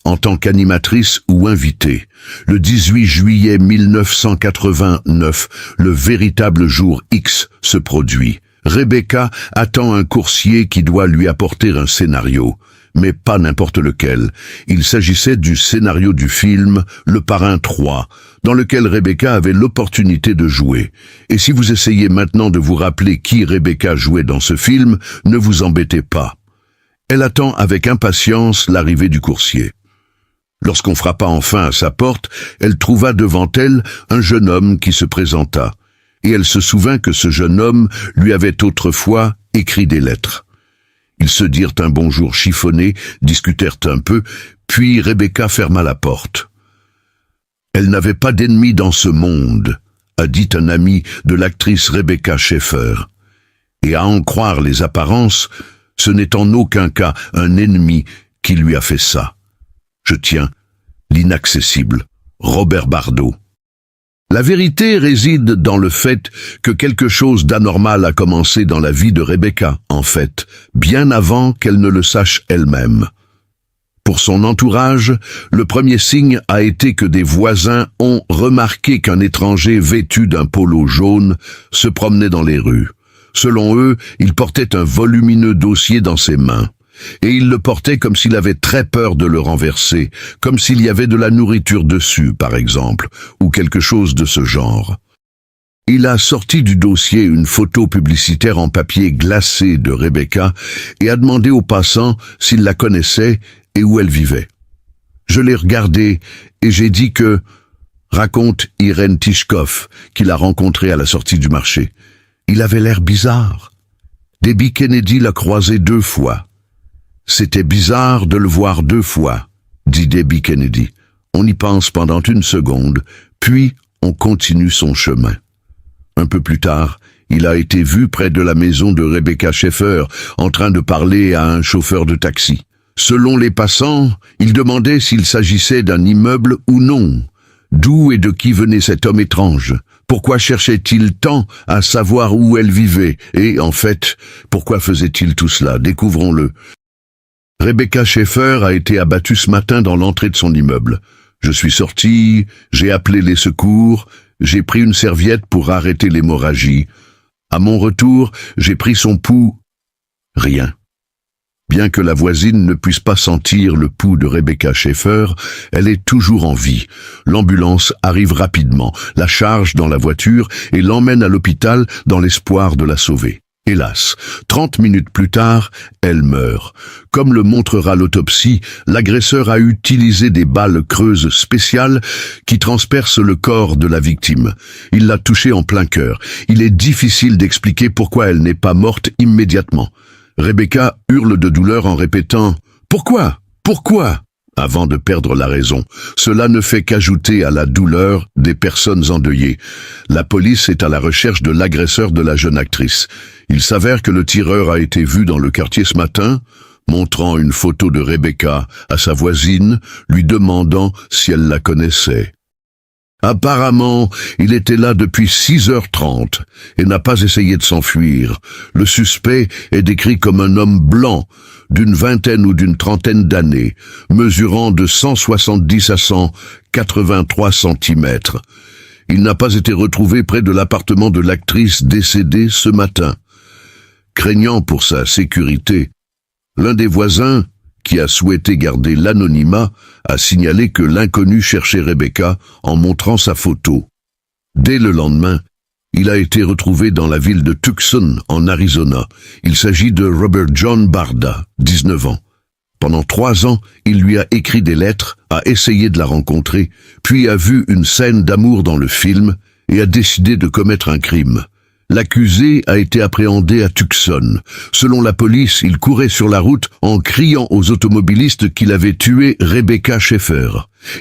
en tant qu'animatrice ou invitée. Le 18 juillet 1989, le véritable jour X se produit. Rebecca attend un coursier qui doit lui apporter un scénario. Mais pas n'importe lequel. Il s'agissait du scénario du film Le Parrain 3, dans lequel Rebecca avait l'opportunité de jouer. Et si vous essayez maintenant de vous rappeler qui Rebecca jouait dans ce film, ne vous embêtez pas. Elle attend avec impatience l'arrivée du coursier. Lorsqu'on frappa enfin à sa porte, elle trouva devant elle un jeune homme qui se présenta. Et elle se souvint que ce jeune homme lui avait autrefois écrit des lettres. Ils se dirent un bonjour chiffonné, discutèrent un peu, puis Rebecca ferma la porte. « Elle n'avait pas d'ennemi dans ce monde », a dit un ami de l'actrice Rebecca Schaeffer. Et à en croire les apparences, ce n'est en aucun cas un ennemi qui lui a fait ça. Je tiens, l'inaccessible, Robert Bardot. La vérité réside dans le fait que quelque chose d'anormal a commencé dans la vie de Rebecca, en fait, bien avant qu'elle ne le sache elle-même. Pour son entourage, le premier signe a été que des voisins ont remarqué qu'un étranger vêtu d'un polo jaune se promenait dans les rues. Selon eux, il portait un volumineux dossier dans ses mains. Et il le portait comme s'il avait très peur de le renverser, comme s'il y avait de la nourriture dessus, par exemple, ou quelque chose de ce genre. Il a sorti du dossier une photo publicitaire en papier glacé de Rebecca et a demandé aux passants s'ils la connaissaient et où elle vivait. Je l'ai regardée et j'ai dit que, raconte Irène Tishkov, qu'il a rencontré à la sortie du marché. Il avait l'air bizarre. Debbie Kennedy l'a croisé 2 fois. C'était bizarre de le voir 2 fois, dit Debbie Kennedy. On y pense pendant 1 seconde, puis on continue son chemin. Un peu plus tard, il a été vu près de la maison de Rebecca Schaeffer, en train de parler à un chauffeur de taxi. Selon les passants, il demandait s'il s'agissait d'un immeuble ou non. D'où et de qui venait cet homme étrange? Pourquoi cherchait-il tant à savoir où elle vivait? Et, en fait, pourquoi faisait-il tout cela? Découvrons-le. Rebecca Schaeffer a été abattue ce matin dans l'entrée de son immeuble. Je suis sorti, j'ai appelé les secours, j'ai pris une serviette pour arrêter l'hémorragie. À mon retour, j'ai pris son pouls. Rien. Bien que la voisine ne puisse pas sentir le pouls de Rebecca Schaeffer, elle est toujours en vie. L'ambulance arrive rapidement, la charge dans la voiture et l'emmène à l'hôpital dans l'espoir de la sauver. Hélas, 30 minutes plus tard, elle meurt. Comme le montrera l'autopsie, l'agresseur a utilisé des balles creuses spéciales qui transpercent le corps de la victime. Il l'a touchée en plein cœur. Il est difficile d'expliquer pourquoi elle n'est pas morte immédiatement. Rebecca hurle de douleur en répétant « Pourquoi? Pourquoi ?» avant de perdre la raison. Cela ne fait qu'ajouter à la douleur des personnes endeuillées. La police est à la recherche de l'agresseur de la jeune actrice. Il s'avère que le tireur a été vu dans le quartier ce matin, montrant une photo de Rebecca à sa voisine, lui demandant si elle la connaissait. Apparemment, il était là depuis 6h30 et n'a pas essayé de s'enfuir. Le suspect est décrit comme un homme blanc, d'une vingtaine ou d'une trentaine d'années, mesurant de 170 à 183 cm. Il n'a pas été retrouvé près de l'appartement de l'actrice décédée ce matin. Craignant pour sa sécurité, l'un des voisins, qui a souhaité garder l'anonymat, a signalé que l'inconnu cherchait Rebecca en montrant sa photo. Dès le lendemain, il a été retrouvé dans la ville de Tucson, en Arizona. Il s'agit de Robert John Barda, 19 ans. Pendant 3 ans, il lui a écrit des lettres, a essayé de la rencontrer, puis a vu une scène d'amour dans le film et a décidé de commettre un crime. L'accusé a été appréhendé à Tucson. Selon la police, il courait sur la route en criant aux automobilistes qu'il avait tué Rebecca Schaeffer.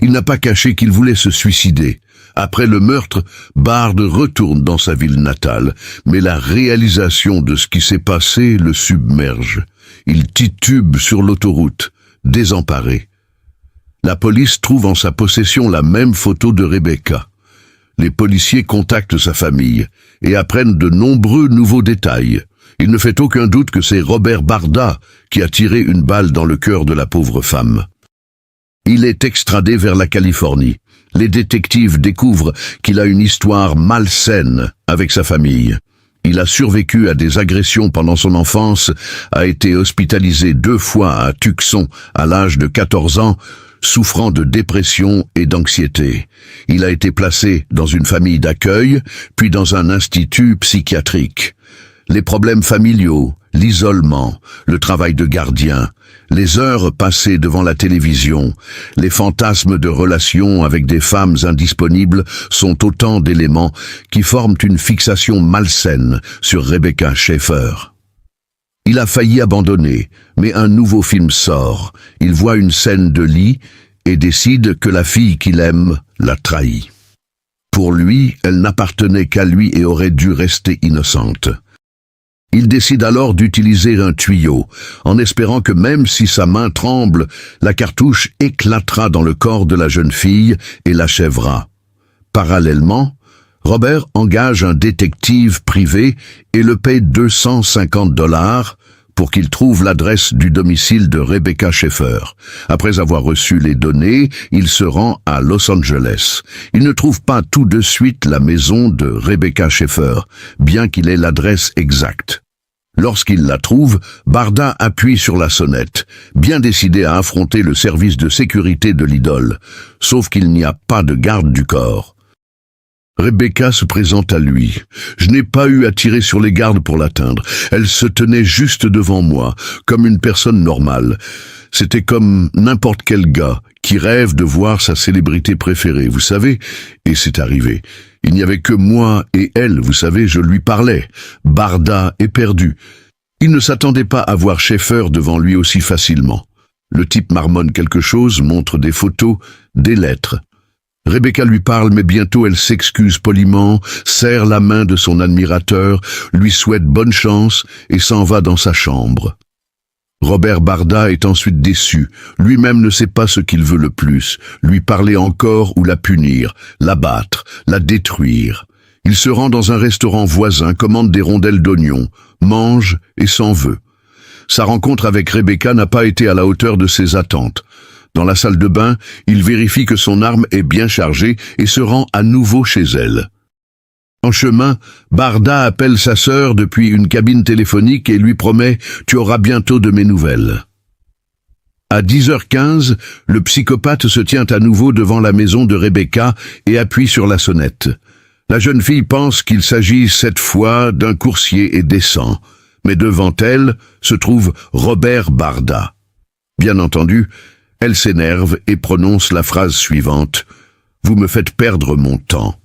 Il n'a pas caché qu'il voulait se suicider. Après le meurtre, Bard retourne dans sa ville natale, mais la réalisation de ce qui s'est passé le submerge. Il titube sur l'autoroute, désemparé. La police trouve en sa possession la même photo de Rebecca. Les policiers contactent sa famille et apprennent de nombreux nouveaux détails. Il ne fait aucun doute que c'est Robert Barda qui a tiré une balle dans le cœur de la pauvre femme. Il est extradé vers la Californie. Les détectives découvrent qu'il a une histoire malsaine avec sa famille. Il a survécu à des agressions pendant son enfance, a été hospitalisé 2 fois à Tucson à l'âge de 14 ans, souffrant de dépression et d'anxiété. Il a été placé dans une famille d'accueil, puis dans un institut psychiatrique. Les problèmes familiaux, l'isolement, le travail de gardien, les heures passées devant la télévision, les fantasmes de relations avec des femmes indisponibles sont autant d'éléments qui forment une fixation malsaine sur Rebecca Schaeffer. Il a failli abandonner, mais un nouveau film sort. Il voit une scène de lit et décide que la fille qu'il aime l'a trahi. Pour lui, elle n'appartenait qu'à lui et aurait dû rester innocente. Il décide alors d'utiliser un tuyau, en espérant que même si sa main tremble, la cartouche éclatera dans le corps de la jeune fille et l'achèvera. Parallèlement, Robert engage un détective privé et le paye $250 pour qu'il trouve l'adresse du domicile de Rebecca Schaeffer. Après avoir reçu les données, il se rend à Los Angeles. Il ne trouve pas tout de suite la maison de Rebecca Schaeffer, bien qu'il ait l'adresse exacte. Lorsqu'il la trouve, Barda appuie sur la sonnette, bien décidé à affronter le service de sécurité de l'idole, sauf qu'il n'y a pas de garde du corps. Rebecca se présente à lui. Je n'ai pas eu à tirer sur les gardes pour l'atteindre. Elle se tenait juste devant moi, comme une personne normale. C'était comme n'importe quel gars qui rêve de voir sa célébrité préférée, vous savez, et c'est arrivé. Il n'y avait que moi et elle, vous savez, je lui parlais. Barda est perdu. Il ne s'attendait pas à voir Schaeffer devant lui aussi facilement. Le type marmonne quelque chose, montre des photos, des lettres. Rebecca lui parle, mais bientôt elle s'excuse poliment, serre la main de son admirateur, lui souhaite bonne chance et s'en va dans sa chambre. Robert Barda est ensuite déçu. Lui-même ne sait pas ce qu'il veut le plus, lui parler encore ou la punir, l'abattre, la détruire. Il se rend dans un restaurant voisin, commande des rondelles d'oignon, mange et s'en veut. Sa rencontre avec Rebecca n'a pas été à la hauteur de ses attentes. Dans la salle de bain, il vérifie que son arme est bien chargée et se rend à nouveau chez elle. En chemin, Barda appelle sa sœur depuis une cabine téléphonique et lui promet « Tu auras bientôt de mes nouvelles ». À 10h15, le psychopathe se tient à nouveau devant la maison de Rebecca et appuie sur la sonnette. La jeune fille pense qu'il s'agit cette fois d'un coursier et descend, mais devant elle se trouve Robert Barda. Bien entendu, elle s'énerve et prononce la phrase suivante « Vous me faites perdre mon temps ».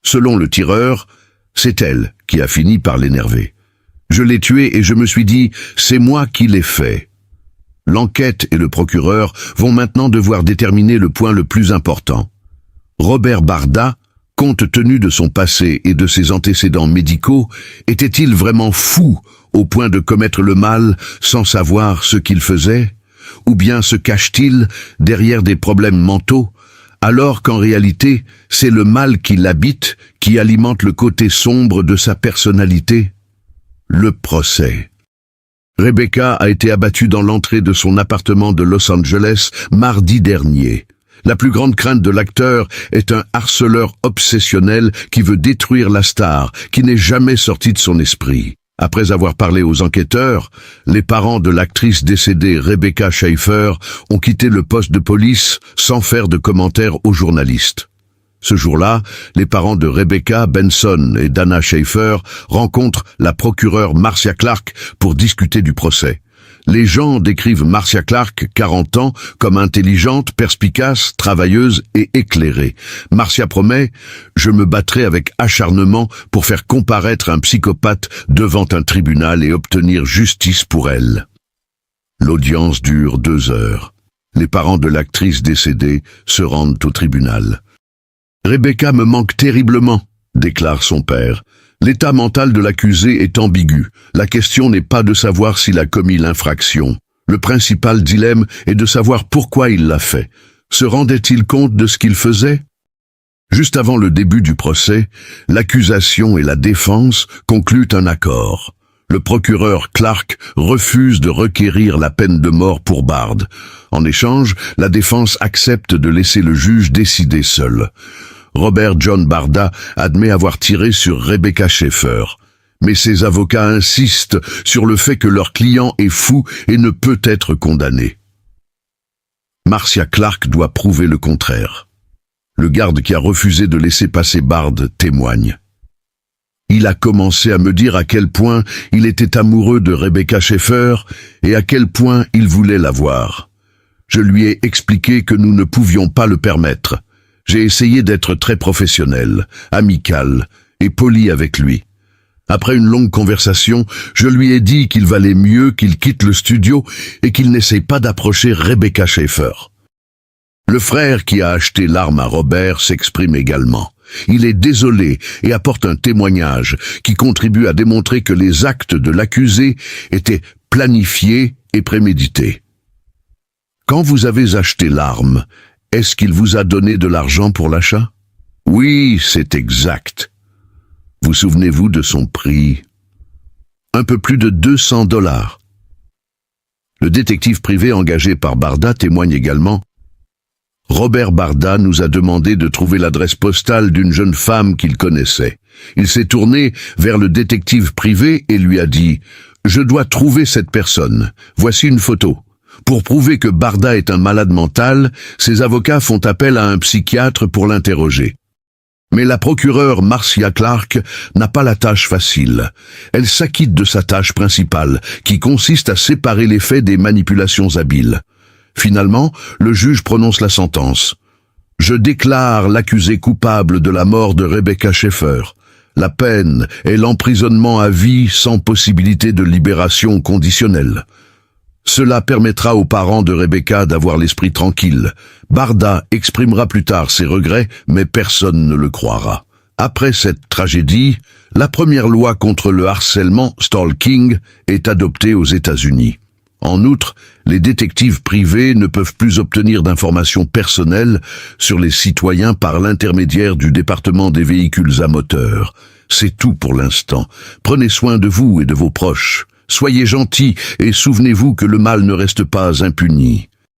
Selon le tireur, c'est elle qui a fini par l'énerver. Je l'ai tué et je me suis dit, c'est moi qui l'ai fait. L'enquête et le procureur vont maintenant devoir déterminer le point le plus important. Robert Barda, compte tenu de son passé et de ses antécédents médicaux, était-il vraiment fou au point de commettre le mal sans savoir ce qu'il faisait? Ou bien se cache-t-il derrière des problèmes mentaux, alors qu'en réalité, c'est le mal qui l'habite, qui alimente le côté sombre de sa personnalité? Le procès. Rebecca a été abattue dans l'entrée de son appartement de Los Angeles mardi dernier. La plus grande crainte de l'acteur est un harceleur obsessionnel qui veut détruire la star, qui n'est jamais sorti de son esprit. Après avoir parlé aux enquêteurs, les parents de l'actrice décédée Rebecca Schaeffer ont quitté le poste de police sans faire de commentaires aux journalistes. Ce jour-là, les parents de Rebecca, Benson et Dana Schaeffer rencontrent la procureure Marcia Clark pour discuter du procès. Les gens décrivent Marcia Clark, 40 ans, comme intelligente, perspicace, travailleuse et éclairée. Marcia promet « Je me battrai avec acharnement pour faire comparaître un psychopathe devant un tribunal et obtenir justice pour elle. » L'audience dure 2 heures. Les parents de l'actrice décédée se rendent au tribunal. « Rebecca me manque terriblement », déclare son père. L'état mental de l'accusé est ambigu. La question n'est pas de savoir s'il a commis l'infraction. Le principal dilemme est de savoir pourquoi il l'a fait. Se rendait-il compte de ce qu'il faisait? Juste avant le début du procès, l'accusation et la défense concluent un accord. Le procureur Clark refuse de requérir la peine de mort pour Bard. En échange, la défense accepte de laisser le juge décider seul. Robert John Barda admet avoir tiré sur Rebecca Schaeffer. Mais ses avocats insistent sur le fait que leur client est fou et ne peut être condamné. Marcia Clark doit prouver le contraire. Le garde qui a refusé de laisser passer Bard témoigne. Il a commencé à me dire à quel point il était amoureux de Rebecca Schaeffer et à quel point il voulait la voir. Je lui ai expliqué que nous ne pouvions pas le permettre. J'ai essayé d'être très professionnel, amical et poli avec lui. Après une longue conversation, je lui ai dit qu'il valait mieux qu'il quitte le studio et qu'il n'essaye pas d'approcher Rebecca Schaeffer. Le frère qui a acheté l'arme à Robert s'exprime également. Il est désolé et apporte un témoignage qui contribue à démontrer que les actes de l'accusé étaient planifiés et prémédités. Quand vous avez acheté l'arme, est-ce qu'il vous a donné de l'argent pour l'achat? Oui, c'est exact. Vous souvenez-vous de son prix? Un peu plus de $200. Le détective privé engagé par Barda témoigne également. Robert Barda nous a demandé de trouver l'adresse postale d'une jeune femme qu'il connaissait. Il s'est tourné vers le détective privé et lui a dit « Je dois trouver cette personne. Voici une photo. » Pour prouver que Barda est un malade mental, ses avocats font appel à un psychiatre pour l'interroger. Mais la procureure Marcia Clark n'a pas la tâche facile. Elle s'acquitte de sa tâche principale, qui consiste à séparer les faits des manipulations habiles. Finalement, le juge prononce la sentence. « Je déclare l'accusé coupable de la mort de Rebecca Schaeffer. La peine est l'emprisonnement à vie sans possibilité de libération conditionnelle. » Cela permettra aux parents de Rebecca d'avoir l'esprit tranquille. Barda exprimera plus tard ses regrets, mais personne ne le croira. Après cette tragédie, la première loi contre le harcèlement, stalking, est adoptée aux États-Unis. En outre, les détectives privés ne peuvent plus obtenir d'informations personnelles sur les citoyens par l'intermédiaire du département des véhicules à moteur. C'est tout pour l'instant. Prenez soin de vous et de vos proches. Soyez gentils et souvenez-vous que le mal ne reste pas impuni.